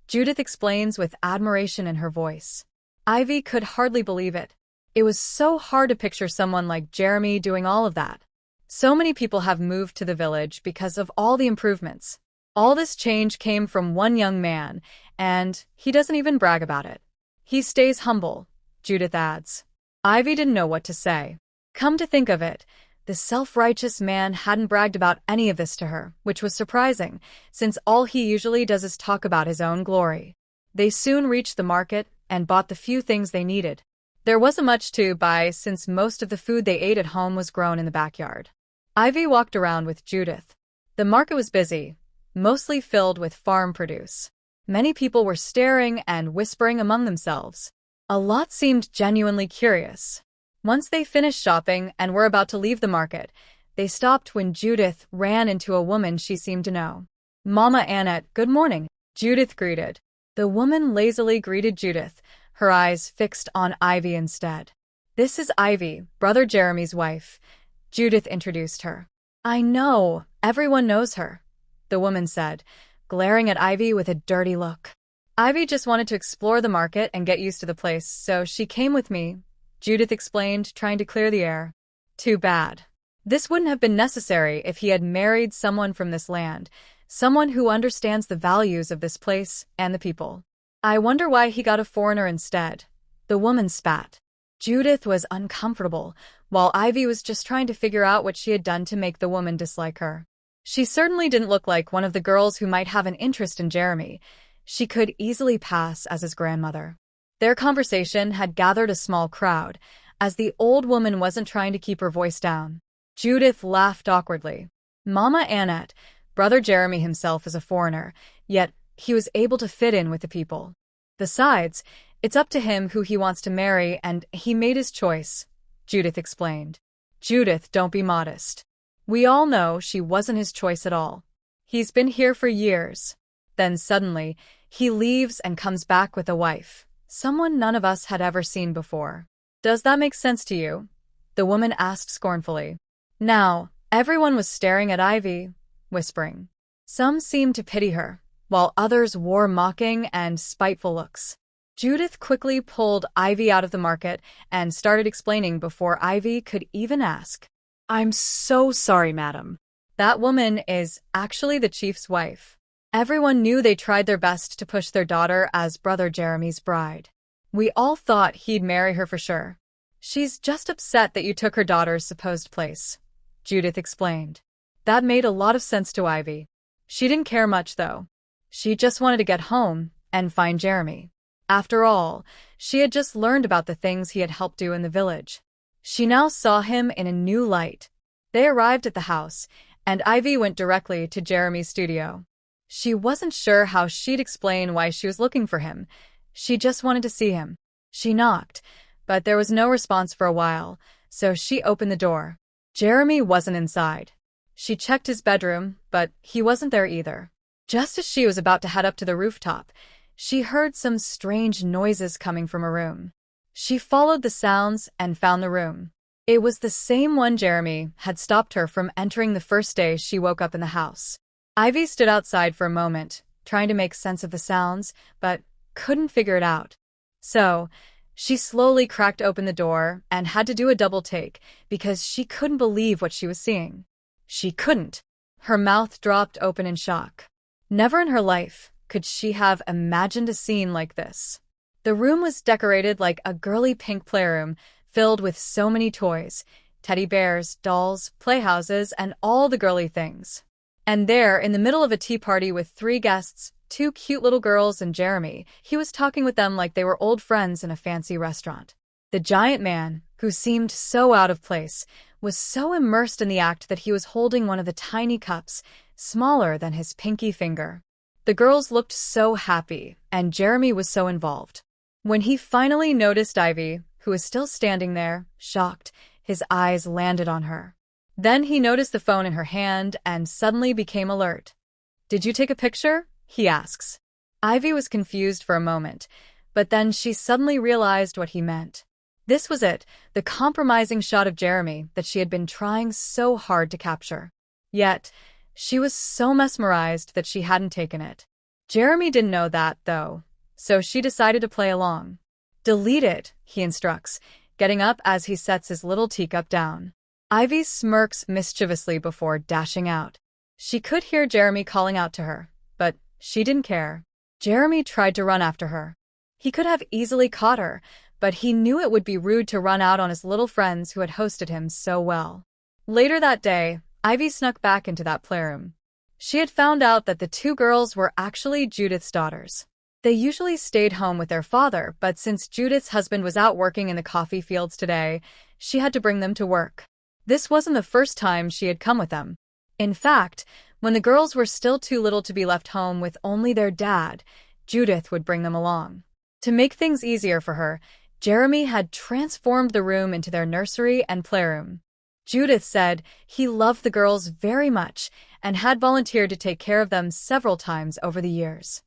Judith explains with admiration in her voice. Ivy could hardly believe it. It was so hard to picture someone like Jeremy doing all of that. So many people have moved to the village because of all the improvements. All this change came from one young man, and he doesn't even brag about it. He stays humble, Judith adds. Ivy didn't know what to say. Come to think of it, the self-righteous man hadn't bragged about any of this to her, which was surprising, since all he usually does is talk about his own glory. They soon reached the market and bought the few things they needed. There wasn't much to buy since most of the food they ate at home was grown in the backyard. Ivy walked around with Judith. The market was busy, mostly filled with farm produce. Many people were staring and whispering among themselves. A lot seemed genuinely curious. Once they finished shopping and were about to leave the market, they stopped when Judith ran into a woman she seemed to know. Mama Annette, good morning, Judith greeted. The woman lazily greeted Judith, her eyes fixed on Ivy instead. This is Ivy, Brother Jeremy's wife, Judith introduced her. I know, everyone knows her, the woman said, glaring at Ivy with a dirty look. Ivy just wanted to explore the market and get used to the place, so she came with me, Judith explained, trying to clear the air. Too bad. This wouldn't have been necessary if he had married someone from this land, someone who understands the values of this place and the people. I wonder why he got a foreigner instead. The woman spat. Judith was uncomfortable, while Ivy was just trying to figure out what she had done to make the woman dislike her. She certainly didn't look like one of the girls who might have an interest in Jeremy. She could easily pass as his grandmother. Their conversation had gathered a small crowd, as the old woman wasn't trying to keep her voice down. Judith laughed awkwardly. Mama Annette, Brother Jeremy himself is a foreigner, yet he was able to fit in with the people. Besides, it's up to him who he wants to marry and he made his choice, Judith explained. Judith, don't be modest. We all know she wasn't his choice at all. He's been here for years. Then suddenly, he leaves and comes back with a wife, someone none of us had ever seen before. Does that make sense to you? The woman asked scornfully. Now, everyone was staring at Ivy, whispering. Some seemed to pity her, while others wore mocking and spiteful looks. Judith quickly pulled Ivy out of the market and started explaining before Ivy could even ask. I'm so sorry, madam. That woman is actually the chief's wife. Everyone knew they tried their best to push their daughter as Brother Jeremy's bride. We all thought he'd marry her for sure. She's just upset that you took her daughter's supposed place, Judith explained. That made a lot of sense to Ivy. She didn't care much, though. She just wanted to get home and find Jeremy. After all, she had just learned about the things he had helped do in the village. She now saw him in a new light. They arrived at the house, and Ivy went directly to Jeremy's studio. She wasn't sure how she'd explain why she was looking for him. She just wanted to see him. She knocked, but there was no response for a while, so she opened the door. Jeremy wasn't inside. She checked his bedroom, but he wasn't there either. Just as she was about to head up to the rooftop, she heard some strange noises coming from a room. She followed the sounds and found the room. It was the same one Jeremy had stopped her from entering the first day she woke up in the house. Ivy stood outside for a moment, trying to make sense of the sounds, but couldn't figure it out. So, she slowly cracked open the door and had to do a double take because she couldn't believe what she was seeing. She couldn't. Her mouth dropped open in shock. Never in her life could she have imagined a scene like this. The room was decorated like a girly pink playroom, filled with so many toys, teddy bears, dolls, playhouses, and all the girly things. And there, in the middle of a tea party with 3 guests, 2 cute little girls and Jeremy, he was talking with them like they were old friends in a fancy restaurant. The giant man, who seemed so out of place, was so immersed in the act that he was holding one of the tiny cups, smaller than his pinky finger. The girls looked so happy, and Jeremy was so involved. When he finally noticed Ivy, who was still standing there, shocked, his eyes landed on her. Then he noticed the phone in her hand and suddenly became alert. "Did you take a picture?" he asks. Ivy was confused for a moment, but then she suddenly realized what he meant. This was it, the compromising shot of Jeremy that she had been trying so hard to capture. Yet, she was so mesmerized that she hadn't taken it. Jeremy didn't know that, though, so she decided to play along. "Delete it," he instructs, getting up as he sets his little teacup down. Ivy smirks mischievously before dashing out. She could hear Jeremy calling out to her, but she didn't care. Jeremy tried to run after her. He could have easily caught her, but he knew it would be rude to run out on his little friends who had hosted him so well. Later that day, Ivy snuck back into that playroom. She had found out that the two girls were actually Judith's daughters. They usually stayed home with their father, but since Judith's husband was out working in the coffee fields today, she had to bring them to work. This wasn't the first time she had come with them. In fact, when the girls were still too little to be left home with only their dad, Judith would bring them along. To make things easier for her, Jeremy had transformed the room into their nursery and playroom. Judith said he loved the girls very much and had volunteered to take care of them several times over the years.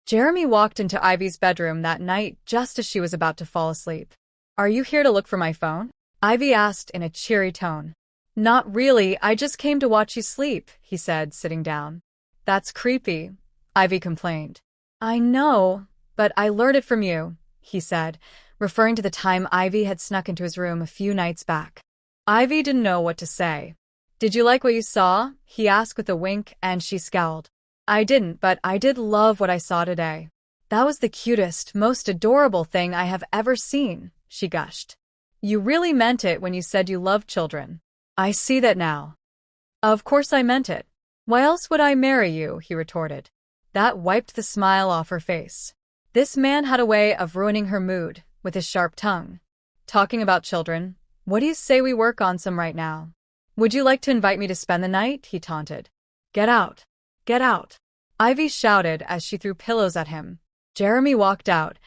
Jeremy walked into Ivy's bedroom that night just as she was about to fall asleep. "Are you here to look for my phone?" Ivy asked in a cheery tone. "Not really, I just came to watch you sleep," he said, sitting down. "That's creepy," Ivy complained. "I know, but I learned it from you," he said, referring to the time Ivy had snuck into his room a few nights back. Ivy didn't know what to say. "Did you like what you saw?" he asked with a wink, and she scowled. "I didn't, but I did love what I saw today. That was the cutest, most adorable thing I have ever seen," she gushed. "You really meant it when you said you loved children." "I see that now." "Of course I meant it. Why else would I marry you?" he retorted. That wiped the smile off her face. This man had a way of ruining her mood with his sharp tongue. "Talking about children, what do you say we work on some right now? Would you like to invite me to spend the night?" he taunted. "Get out. Get out." Ivy shouted as she threw pillows at him. Jeremy walked out,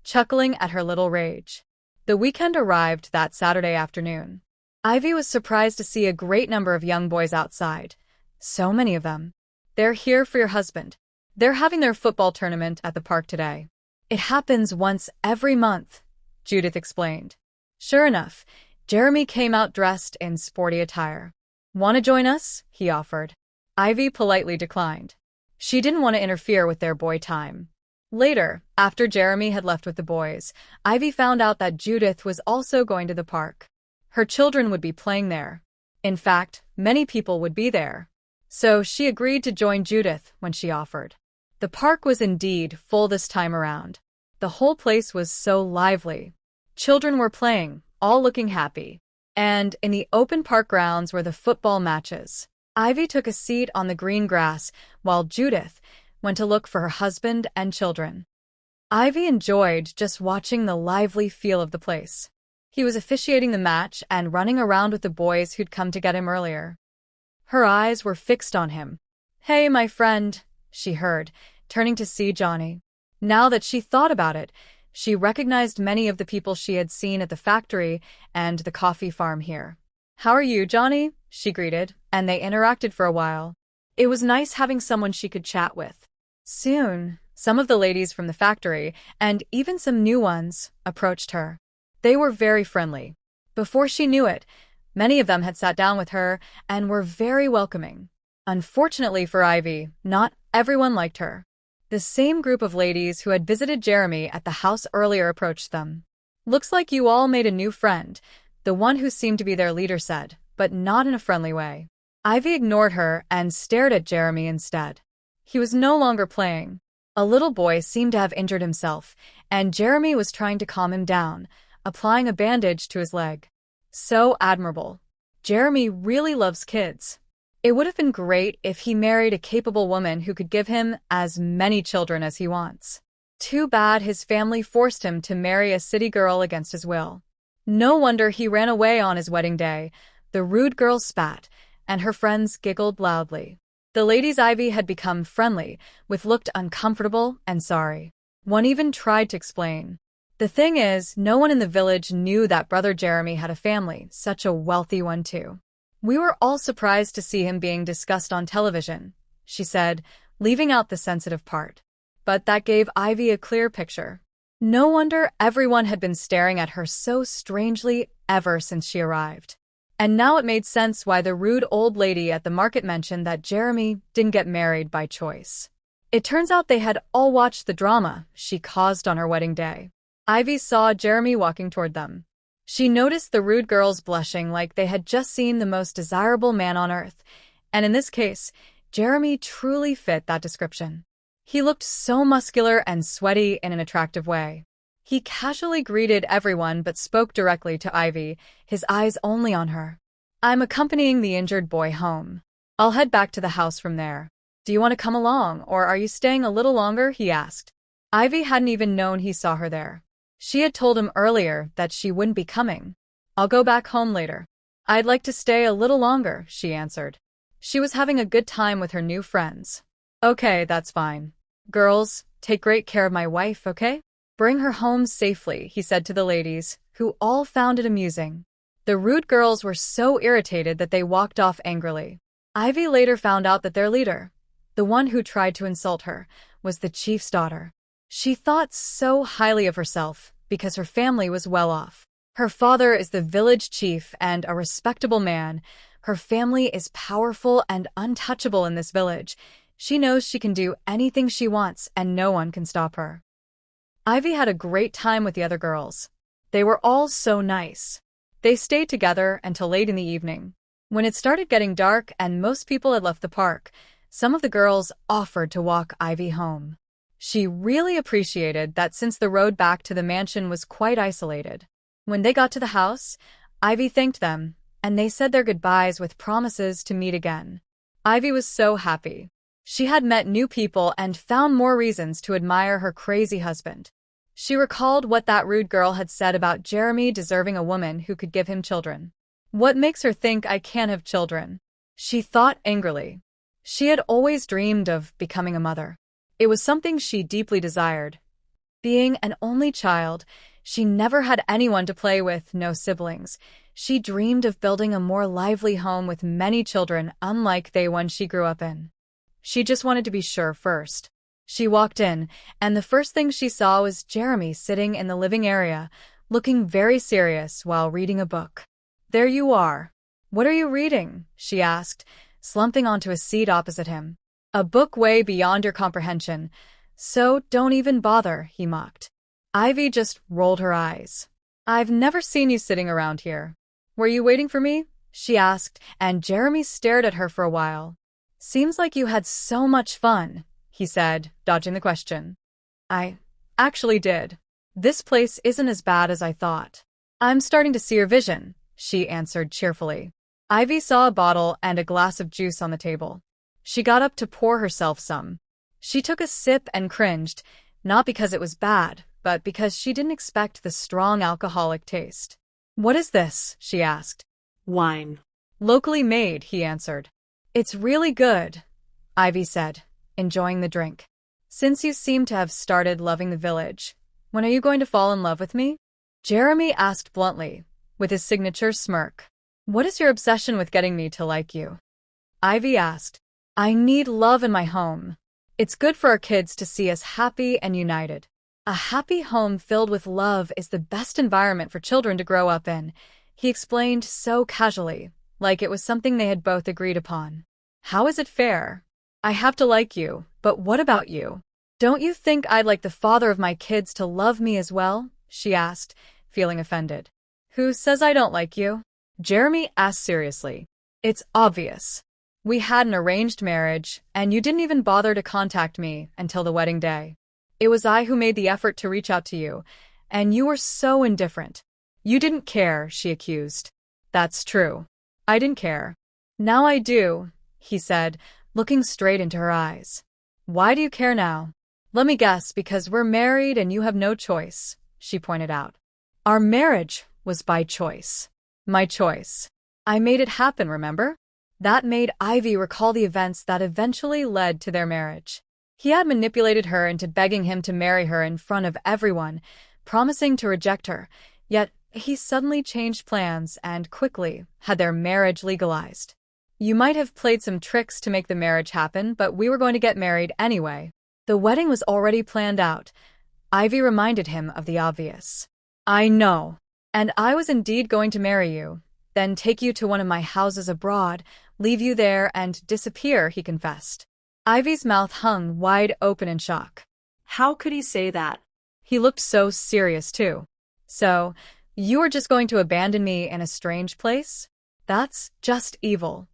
chuckling at her little rage. The weekend arrived that Saturday afternoon. Ivy was surprised to see a great number of young boys outside. So many of them. "They're here for your husband. They're having their football tournament at the park today. It happens once every month," Judith explained. Sure enough, Jeremy came out dressed in sporty attire. "Want to join us?" he offered. Ivy politely declined. She didn't want to interfere with their boy time. Later, after Jeremy had left with the boys, Ivy found out that Judith was also going to the park. Her children would be playing there. In fact, many people would be there. So she agreed to join Judith when she offered. The park was indeed full this time around. The whole place was so lively. Children were playing, all looking happy. And in the open park grounds were the football matches. Ivy took a seat on the green grass while Judith went to look for her husband and children. Ivy enjoyed just watching the lively feel of the place. He was officiating the match and running around with the boys who'd come to get him earlier. Her eyes were fixed on him. "Hey, my friend," she heard, turning to see Johnny. Now that she thought about it, she recognized many of the people she had seen at the factory and the coffee farm here. "How are you, Johnny?" she greeted, and they interacted for a while. It was nice having someone she could chat with. Soon, some of the ladies from the factory, and even some new ones, approached her. They were very friendly. Before she knew it, many of them had sat down with her and were very welcoming. Unfortunately for Ivy, not everyone liked her. The same group of ladies who had visited Jeremy at the house earlier approached them. "Looks like you all made a new friend," the one who seemed to be their leader said, but not in a friendly way. Ivy ignored her and stared at Jeremy instead. He was no longer playing. A little boy seemed to have injured himself, and Jeremy was trying to calm him down, applying a bandage to his leg. So admirable. Jeremy really loves kids. It would have been great if he married a capable woman who could give him as many children as he wants. Too bad his family forced him to marry a city girl against his will. No wonder he ran away on his wedding day. The rude girl spat, and her friends giggled loudly. The ladies Ivy had become friendly with looked uncomfortable and sorry. One even tried to explain. "The thing is, no one in the village knew that brother Jeremy had a family, such a wealthy one too. We were all surprised to see him being discussed on television," she said, leaving out the sensitive part. But that gave Ivy a clear picture. No wonder everyone had been staring at her so strangely ever since she arrived. And now it made sense why the rude old lady at the market mentioned that Jeremy didn't get married by choice. It turns out they had all watched the drama she caused on her wedding day. Ivy saw Jeremy walking toward them. She noticed the rude girls blushing like they had just seen the most desirable man on earth, and in this case, Jeremy truly fit that description. He looked so muscular and sweaty in an attractive way. He casually greeted everyone but spoke directly to Ivy, his eyes only on her. "I'm accompanying the injured boy home. I'll head back to the house from there. Do you want to come along, or are you staying a little longer?" he asked. Ivy hadn't even known he saw her there. She had told him earlier that she wouldn't be coming. "I'll go back home later." "I'd like to stay a little longer," she answered. She was having a good time with her new friends. "Okay, that's fine. Girls, take great care of my wife, okay? Bring her home safely," he said to the ladies, who all found it amusing. The rude girls were so irritated that they walked off angrily. Ivy later found out that their leader, the one who tried to insult her, was the chief's daughter. She thought so highly of herself because her family was well off. Her father is the village chief and a respectable man. Her family is powerful and untouchable in this village. She knows she can do anything she wants and no one can stop her. Ivy had a great time with the other girls. They were all so nice. They stayed together until late in the evening. When it started getting dark and most people had left the park, some of the girls offered to walk Ivy home. She really appreciated that since the road back to the mansion was quite isolated. When they got to the house, Ivy thanked them, and they said their goodbyes with promises to meet again. Ivy was so happy. She had met new people and found more reasons to admire her crazy husband. She recalled what that rude girl had said about Jeremy deserving a woman who could give him children. "What makes her think I can't have children?" she thought angrily. She had always dreamed of becoming a mother. It was something she deeply desired. Being an only child, she never had anyone to play with, no siblings. She dreamed of building a more lively home with many children, unlike the one she grew up in. She just wanted to be sure first. She walked in, and the first thing she saw was Jeremy sitting in the living area, looking very serious while reading a book. "There you are. What are you reading?" she asked, slumping onto a seat opposite him. "A book way beyond your comprehension, so don't even bother," he mocked. Ivy just rolled her eyes. "I've never seen you sitting around here. Were you waiting for me?" she asked, and Jeremy stared at her for a while. "Seems like you had so much fun," he said, dodging the question. "I actually did. This place isn't as bad as I thought." "I'm starting to see your vision," she answered cheerfully. Ivy saw a bottle and a glass of juice on the table. She got up to pour herself some. She took a sip and cringed, not because it was bad, but because she didn't expect the strong alcoholic taste. "What is this?" she asked. "Wine." "Locally made," he answered. "It's really good," Ivy said, enjoying the drink. "Since you seem to have started loving the village, when are you going to fall in love with me?" Jeremy asked bluntly, with his signature smirk. "What is your obsession with getting me to like you?" Ivy asked. "I need love in my home. It's good for our kids to see us happy and united. A happy home filled with love is the best environment for children to grow up in," he explained so casually, like it was something they had both agreed upon. "How is it fair? I have to like you, but what about you? Don't you think I'd like the father of my kids to love me as well?" she asked, feeling offended. "Who says I don't like you?" Jeremy asked seriously. "It's obvious. We had an arranged marriage, and you didn't even bother to contact me until the wedding day. It was I who made the effort to reach out to you, and you were so indifferent." "You didn't care," she accused. "That's true. I didn't care. Now I do," he said, looking straight into her eyes. "Why do you care now?" "Let me guess, because we're married and you have no choice," she pointed out. "Our marriage was by choice. My choice. I made it happen, remember?" That made Ivy recall the events that eventually led to their marriage. He had manipulated her into begging him to marry her in front of everyone, promising to reject her, yet he suddenly changed plans and quickly had their marriage legalized. "You might have played some tricks to make the marriage happen, but we were going to get married anyway." The wedding was already planned out. Ivy reminded him of the obvious. "I know. And I was indeed going to marry you, then take you to one of my houses abroad, leave you there, and disappear," he confessed. Ivy's mouth hung wide open in shock. How could he say that? He looked so serious, too. "So, you are just going to abandon me in a strange place? That's just evil."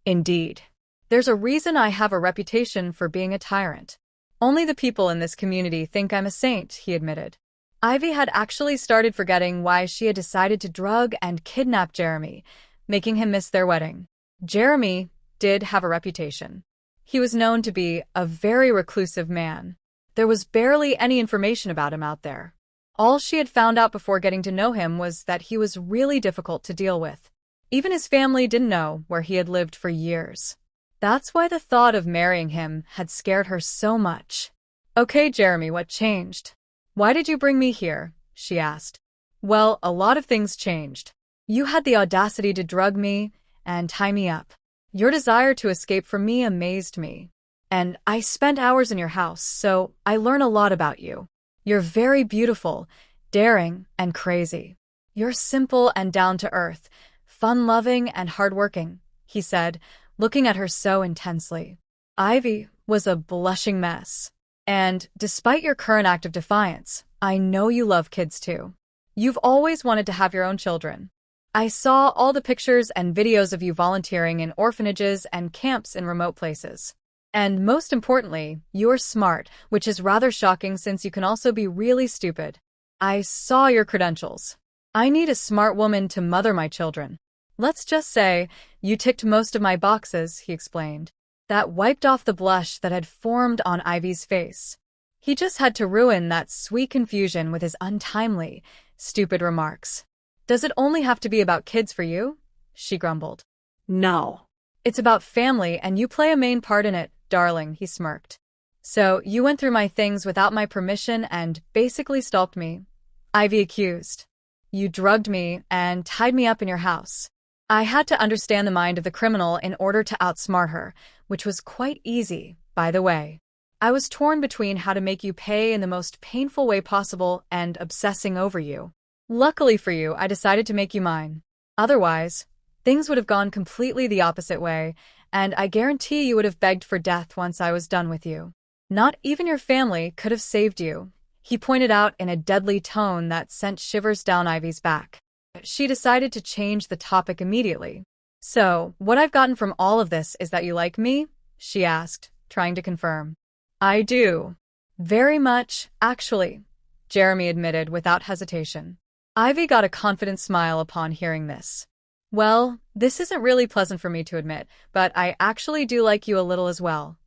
"Indeed. There's a reason I have a reputation for being a tyrant. Only the people in this community think I'm a saint, he admitted. Ivy had actually started forgetting why she had decided to drug and kidnap Jeremy, making him miss their wedding. Jeremy did have a reputation. He was known to be a very reclusive man. There was barely any information about him out there. All she had found out before getting to know him was that he was really difficult to deal with. Even his family didn't know where he had lived for years. That's why the thought of marrying him had scared her so much. "Okay, Jeremy, what changed? Why did you bring me here?" she asked. "Well, a lot of things changed. You had the audacity to drug me and tie me up. Your desire to escape from me amazed me. And I spent hours in your house, so I learn a lot about you. You're very beautiful, daring, and crazy. You're simple and down-to-earth, fun-loving and hardworking," he said, looking at her so intensely. Ivy was a blushing mess. "And despite your current act of defiance, I know you love kids too. You've always wanted to have your own children. I saw all the pictures and videos of you volunteering in orphanages and camps in remote places. And most importantly, you're smart, which is rather shocking since you can also be really stupid. I saw your credentials. I need a smart woman to mother my children. Let's just say you ticked most of my boxes," he explained. That wiped off the blush that had formed on Ivy's face. He just had to ruin that sweet confusion with his untimely, stupid remarks. "Does it only have to be about kids for you?" she grumbled. No. "It's about family, and you play a main part in it, darling," he smirked. "So you went through my things without my permission and basically stalked me," Ivy accused. "You drugged me and tied me up in your house. I had to understand the mind of the criminal in order to outsmart her, which was quite easy, by the way. I was torn between how to make you pay in the most painful way possible and obsessing over you. Luckily for you, I decided to make you mine. Otherwise, things would have gone completely the opposite way, and I guarantee you would have begged for death once I was done with you. Not even your family could have saved you," he pointed out in a deadly tone that sent shivers down Ivy's back. She decided to change the topic immediately. "So, what I've gotten from all of this is that you like me?" she asked, trying to confirm. "I do. Very much, actually," Jeremy admitted without hesitation. Ivy got a confident smile upon hearing this. "Well, this isn't really pleasant for me to admit, but I actually do like you a little as well."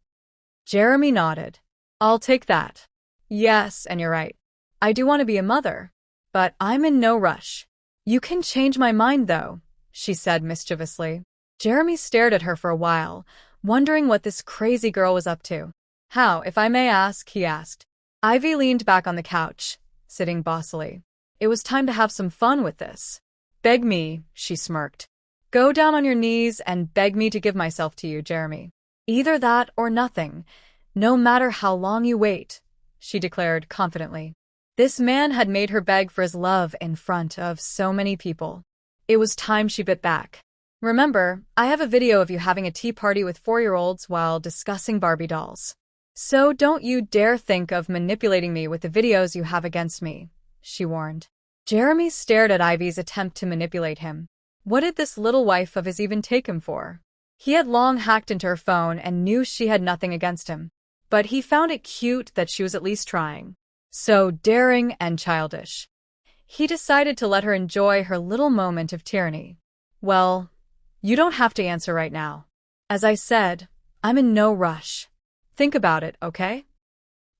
Jeremy nodded. "I'll take that. Yes, and you're right. I do want to be a mother, but I'm in no rush. You can change my mind, though," she said mischievously. Jeremy stared at her for a while, wondering what this crazy girl was up to. "How, if I may ask?" he asked. Ivy leaned back on the couch, sitting bossily. It was time to have some fun with this. "Beg me," she smirked. "Go down on your knees and beg me to give myself to you, Jeremy. Either that or nothing, no matter how long you wait," she declared confidently. This man had made her beg for his love in front of so many people. It was time she bit back. "Remember, I have a video of you having a tea party with 4-year-olds while discussing Barbie dolls. So don't you dare think of manipulating me with the videos you have against me," she warned. Jeremy stared at Ivy's attempt to manipulate him. What did this little wife of his even take him for? He had long hacked into her phone and knew she had nothing against him. But he found it cute that she was at least trying. So daring and childish. He decided to let her enjoy her little moment of tyranny. "Well, you don't have to answer right now. As I said, I'm in no rush. Think about it, okay?"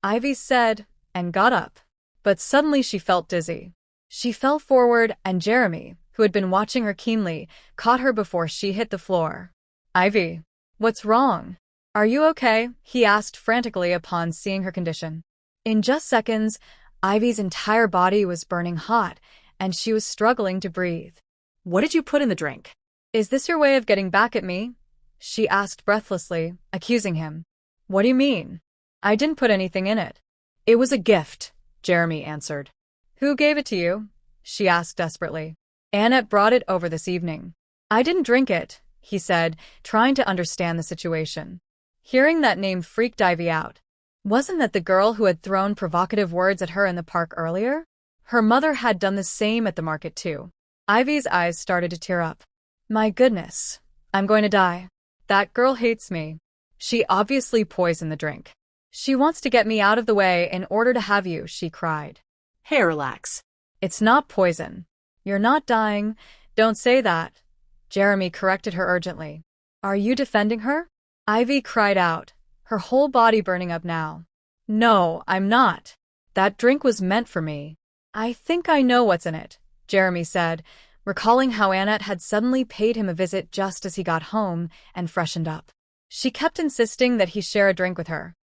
Ivy said, and got up. But suddenly she felt dizzy. She fell forward, and Jeremy, who had been watching her keenly, caught her before she hit the floor. "Ivy, what's wrong? Are you okay?" he asked frantically upon seeing her condition. In just seconds, Ivy's entire body was burning hot, and she was struggling to breathe. What did you put in the drink? "Is this your way of getting back at me?" she asked breathlessly, accusing him. "What do you mean? I didn't put anything in it." "It was a gift," Jeremy answered. "Who gave it to you?" she asked desperately. "Annette brought it over this evening." "I didn't drink it," he said, trying to understand the situation. Hearing that name freaked Ivy out. Wasn't that the girl who had thrown provocative words at her in the park earlier? Her mother had done the same at the market too. Ivy's eyes started to tear up. "My goodness, I'm going to die. That girl hates me. She obviously poisoned the drink." She wants to get me out of the way in order to have you, she cried. Hey, relax. It's not poison. You're not dying. Don't say that. Jeremy corrected her urgently. Are you defending her? Ivy cried out, her whole body burning up now. No, I'm not. That drink was meant for me. I think I know what's in it, Jeremy said, recalling how Annette had suddenly paid him a visit just as he got home and freshened up. She kept insisting that he share a drink with her.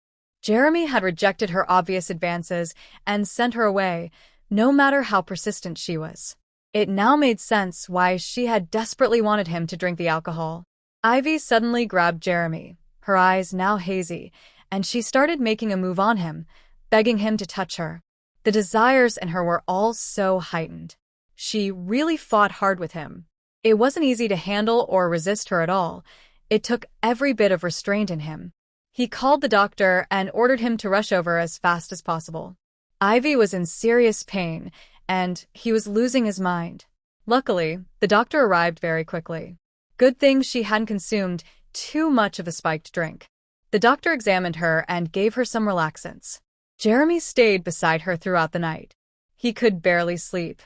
Jeremy had rejected her obvious advances and sent her away, no matter how persistent she was. It now made sense why she had desperately wanted him to drink the alcohol. Ivy suddenly grabbed Jeremy, her eyes now hazy, and she started making a move on him, begging him to touch her. The desires in her were all so heightened. She really fought hard with him. It wasn't easy to handle or resist her at all. It took every bit of restraint in him. He called the doctor and ordered him to rush over as fast as possible. Ivy was in serious pain, and he was losing his mind. Luckily, the doctor arrived very quickly. Good thing she hadn't consumed too much of the spiked drink. The doctor examined her and gave her some relaxants. Jeremy stayed beside her throughout the night. He could barely sleep.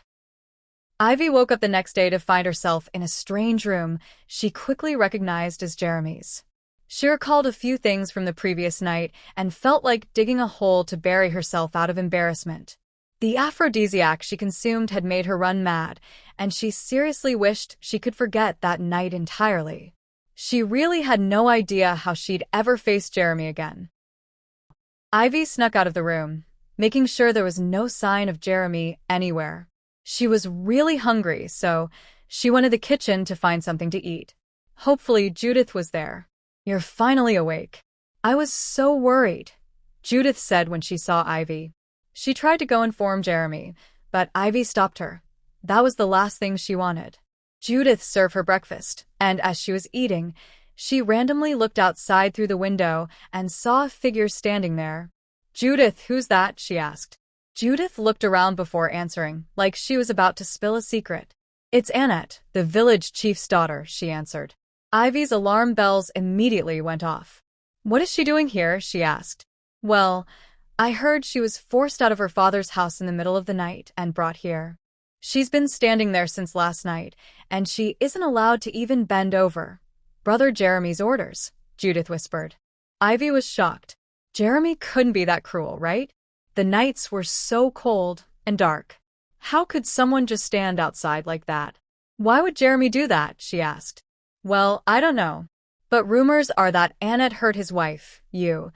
Ivy woke up the next day to find herself in a strange room she quickly recognized as Jeremy's. She recalled a few things from the previous night and felt like digging a hole to bury herself out of embarrassment. The aphrodisiac she consumed had made her run mad, and she seriously wished she could forget that night entirely. She really had no idea how she'd ever face Jeremy again. Ivy snuck out of the room, making sure there was no sign of Jeremy anywhere. She was really hungry, so she went to the kitchen to find something to eat. Hopefully, Judith was there. You're finally awake. I was so worried, Judith said when she saw Ivy. She tried to go inform Jeremy, but Ivy stopped her. That was the last thing she wanted. Judith served her breakfast, and as she was eating, she randomly looked outside through the window and saw a figure standing there. Judith, who's that? She asked. Judith looked around before answering, like she was about to spill a secret. It's Annette, the village chief's daughter, she answered. Ivy's alarm bells immediately went off. What is she doing here? She asked. Well, I heard she was forced out of her father's house in the middle of the night and brought here. She's been standing there since last night, and she isn't allowed to even bend over. Brother Jeremy's orders, Judith whispered. Ivy was shocked. Jeremy couldn't be that cruel, right? The nights were so cold and dark. How could someone just stand outside like that? Why would Jeremy do that? She asked. Well, I don't know. But rumors are that Annette hurt his wife, you,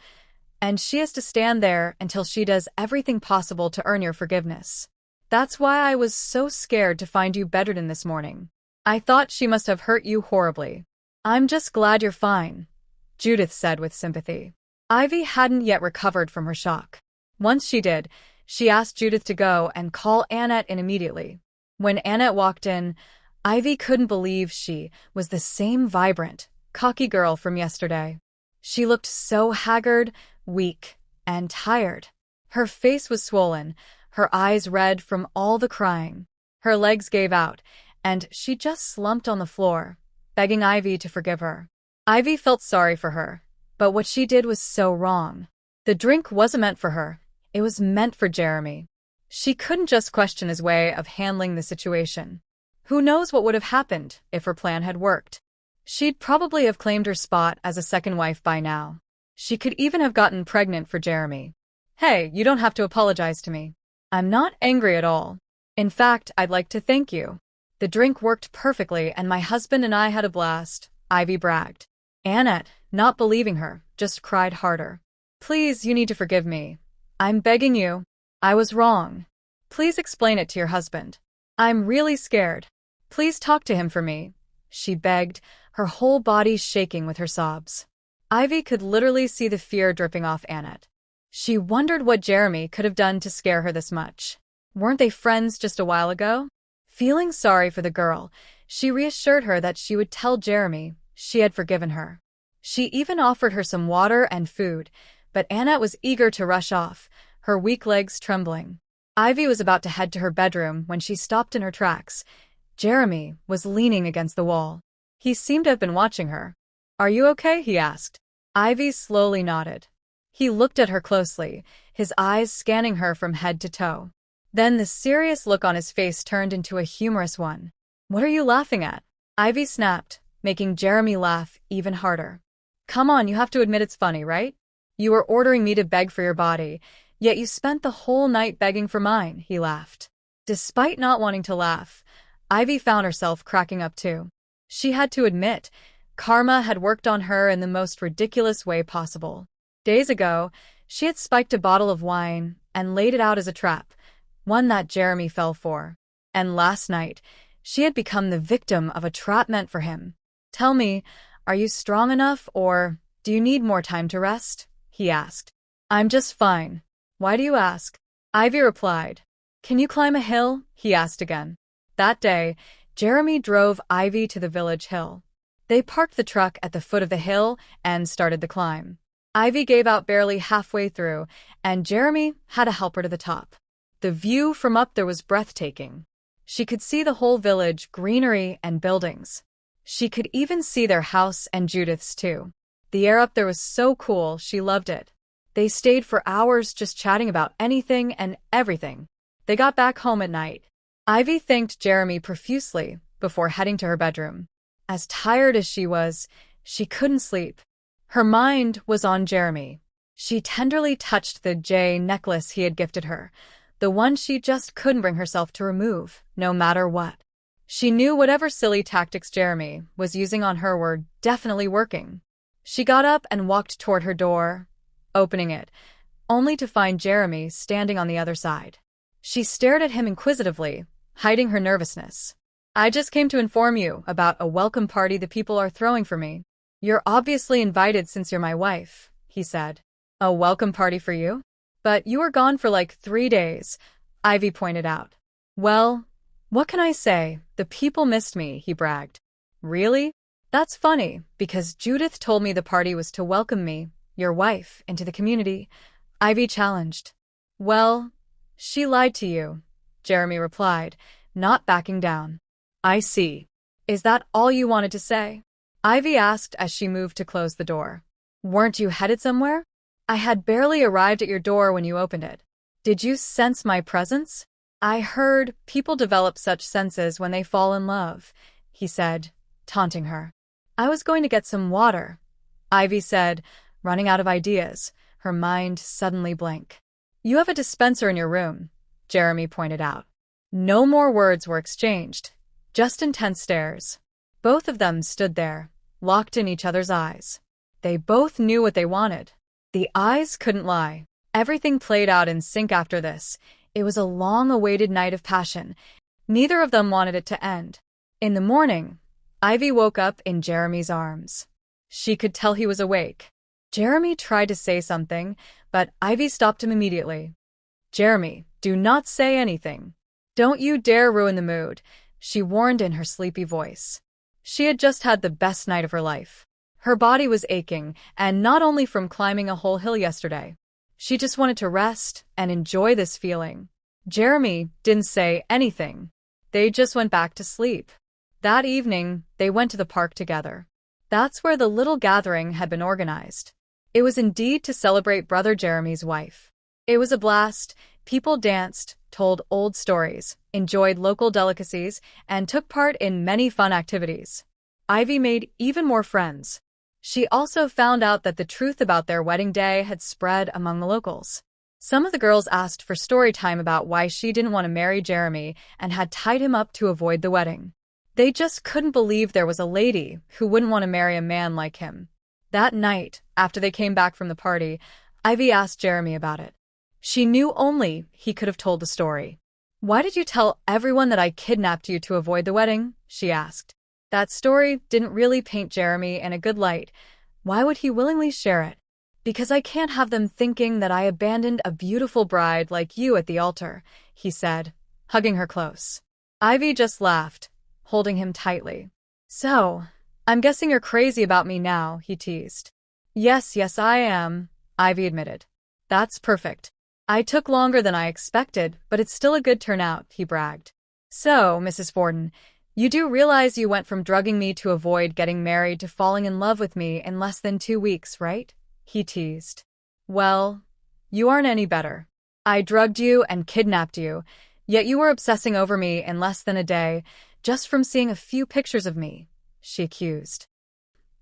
and she has to stand there until she does everything possible to earn your forgiveness. That's why I was so scared to find you bedridden this morning. I thought she must have hurt you horribly. I'm just glad you're fine, Judith said with sympathy. Ivy hadn't yet recovered from her shock. Once she did, she asked Judith to go and call Annette in immediately. When Annette walked in, Ivy couldn't believe she was the same vibrant, cocky girl from yesterday. She looked so haggard, weak, and tired. Her face was swollen, her eyes red from all the crying. Her legs gave out, and she just slumped on the floor, begging Ivy to forgive her. Ivy felt sorry for her, but what she did was so wrong. The drink wasn't meant for her. It was meant for Jeremy. She couldn't just question his way of handling the situation. Who knows what would have happened if her plan had worked? She'd probably have claimed her spot as a second wife by now. She could even have gotten pregnant for Jeremy. Hey, you don't have to apologize to me. I'm not angry at all. In fact, I'd like to thank you. The drink worked perfectly and my husband and I had a blast, Ivy bragged. Annette, not believing her, just cried harder. Please, you need to forgive me. I'm begging you. I was wrong. Please explain it to your husband. I'm really scared. Please talk to him for me, she begged, her whole body shaking with her sobs. Ivy could literally see the fear dripping off Annette. She wondered what Jeremy could have done to scare her this much. Weren't they friends just a while ago? Feeling sorry for the girl, she reassured her that she would tell Jeremy she had forgiven her. She even offered her some water and food, but Annette was eager to rush off, her weak legs trembling. Ivy was about to head to her bedroom when she stopped in her tracks. Jeremy was leaning against the wall. He seemed to have been watching her. Are you okay? He asked. Ivy slowly nodded. He looked at her closely, his eyes scanning her from head to toe. Then the serious look on his face turned into a humorous one. "What are you laughing at?" Ivy snapped, making Jeremy laugh even harder. "Come on, you have to admit it's funny, right? You were ordering me to beg for your body, yet you spent the whole night begging for mine," he laughed. Despite not wanting to laugh, Ivy found herself cracking up too. She had to admit, karma had worked on her in the most ridiculous way possible. Days ago, she had spiked a bottle of wine and laid it out as a trap, one that Jeremy fell for. And last night, she had become the victim of a trap meant for him. "Tell me, are you strong enough, or do you need more time to rest?" he asked. "I'm just fine. Why do you ask?" Ivy replied. "Can you climb a hill?" he asked again. That day, Jeremy drove Ivy to the village hill. They parked the truck at the foot of the hill and started the climb. Ivy gave out barely halfway through, and Jeremy had to help her to the top. The view from up there was breathtaking. She could see the whole village, greenery, and buildings. She could even see their house and Judith's too. The air up there was so cool, she loved it. They stayed for hours just chatting about anything and everything. They got back home at night. Ivy thanked Jeremy profusely before heading to her bedroom. As tired as she was, she couldn't sleep. Her mind was on Jeremy. She tenderly touched the J necklace he had gifted her, the one she just couldn't bring herself to remove, no matter what. She knew whatever silly tactics Jeremy was using on her were definitely working. She got up and walked toward her door, opening it, only to find Jeremy standing on the other side. She stared at him inquisitively, hiding her nervousness. "I just came to inform you about a welcome party the people are throwing for me. You're obviously invited since you're my wife," he said. "A welcome party for you? But you were gone for like 3 days," Ivy pointed out. "Well, what can I say? The people missed me," he bragged. "Really? That's funny, because Judith told me the party was to welcome me, your wife, into the community," Ivy challenged. "Well, she lied to you," Jeremy replied, not backing down. "I see. Is that all you wanted to say?" Ivy asked as she moved to close the door. "Weren't you headed somewhere? I had barely arrived at your door when you opened it. Did you sense my presence?" "I heard people develop such senses when they fall in love," he said, taunting her. "I was going to get some water," Ivy said, running out of ideas, her mind suddenly blank. "You have a dispenser in your room," Jeremy pointed out. No more words were exchanged, just intense stares. Both of them stood there, locked in each other's eyes. They both knew what they wanted. The eyes couldn't lie. Everything played out in sync after this. It was a long-awaited night of passion. Neither of them wanted it to end. In the morning, Ivy woke up in Jeremy's arms. She could tell he was awake. Jeremy tried to say something, but Ivy stopped him immediately. "Jeremy, do not say anything. Don't you dare ruin the mood," she warned in her sleepy voice. She had just had the best night of her life. Her body was aching, and not only from climbing a whole hill yesterday. She just wanted to rest and enjoy this feeling. Jeremy didn't say anything. They just went back to sleep. That evening, they went to the park together. That's where the little gathering had been organized. It was indeed to celebrate brother Jeremy's wife. It was a blast. People danced, told old stories, enjoyed local delicacies, and took part in many fun activities. Ivy made even more friends. She also found out that the truth about their wedding day had spread among the locals. Some of the girls asked for story time about why she didn't want to marry Jeremy and had tied him up to avoid the wedding. They just couldn't believe there was a lady who wouldn't want to marry a man like him. That night, after they came back from the party, Ivy asked Jeremy about it. She knew only he could have told the story. "Why did you tell everyone that I kidnapped you to avoid the wedding?" she asked. That story didn't really paint Jeremy in a good light. Why would he willingly share it? "Because I can't have them thinking that I abandoned a beautiful bride like you at the altar," he said, hugging her close. Ivy just laughed, holding him tightly. "So, I'm guessing you're crazy about me now," he teased. Yes, I am," Ivy admitted. "That's perfect. I took longer than I expected, but it's still a good turnout," he bragged. "So, Mrs. Forden, you do realize you went from drugging me to avoid getting married to falling in love with me in less than 2 weeks, right?" he teased. Well, you aren't any better. I drugged you and kidnapped you, yet you were obsessing over me in less than a day, just from seeing a few pictures of me, she accused.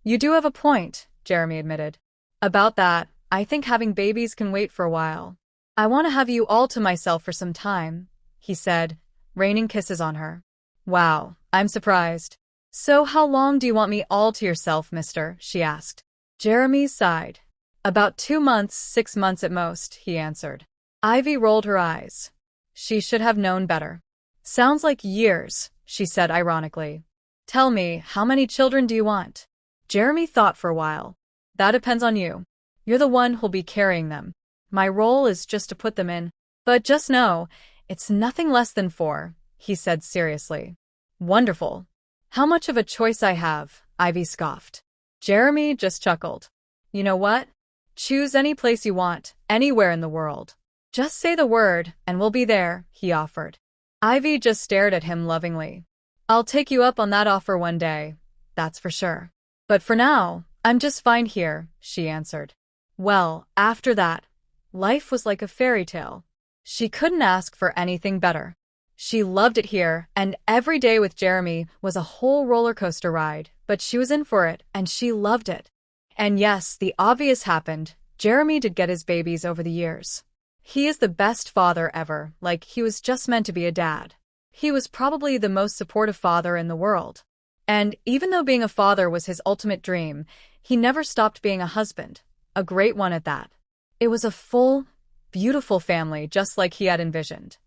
You do have a point, Jeremy admitted. About that, I think having babies can wait for a while. I want to have you all to myself for some time, he said, raining kisses on her. Wow, I'm surprised. So how long do you want me all to yourself, mister? She asked. Jeremy sighed. About 2 months, 6 months at most, he answered. Ivy rolled her eyes. She should have known better. Sounds like years, she said ironically. Tell me, how many children do you want? Jeremy thought for a while. That depends on you. You're the one who'll be carrying them. My role is just to put them in. But just know, it's nothing less than 4, he said seriously. Wonderful. How much of a choice I have, Ivy scoffed. Jeremy just chuckled. You know what? Choose any place you want, anywhere in the world. Just say the word, and we'll be there, he offered. Ivy just stared at him lovingly. I'll take you up on that offer one day, that's for sure. But for now, I'm just fine here, she answered. Well, after that, life was like a fairy tale. She couldn't ask for anything better. She loved it here, and every day with Jeremy was a whole roller coaster ride, but she was in for it, and she loved it. And yes, the obvious happened. Jeremy did get his babies over the years. He is the best father ever, like he was just meant to be a dad. He was probably the most supportive father in the world. And even though being a father was his ultimate dream, he never stopped being a husband, a great one at that. It was a full, beautiful family just like he had envisioned.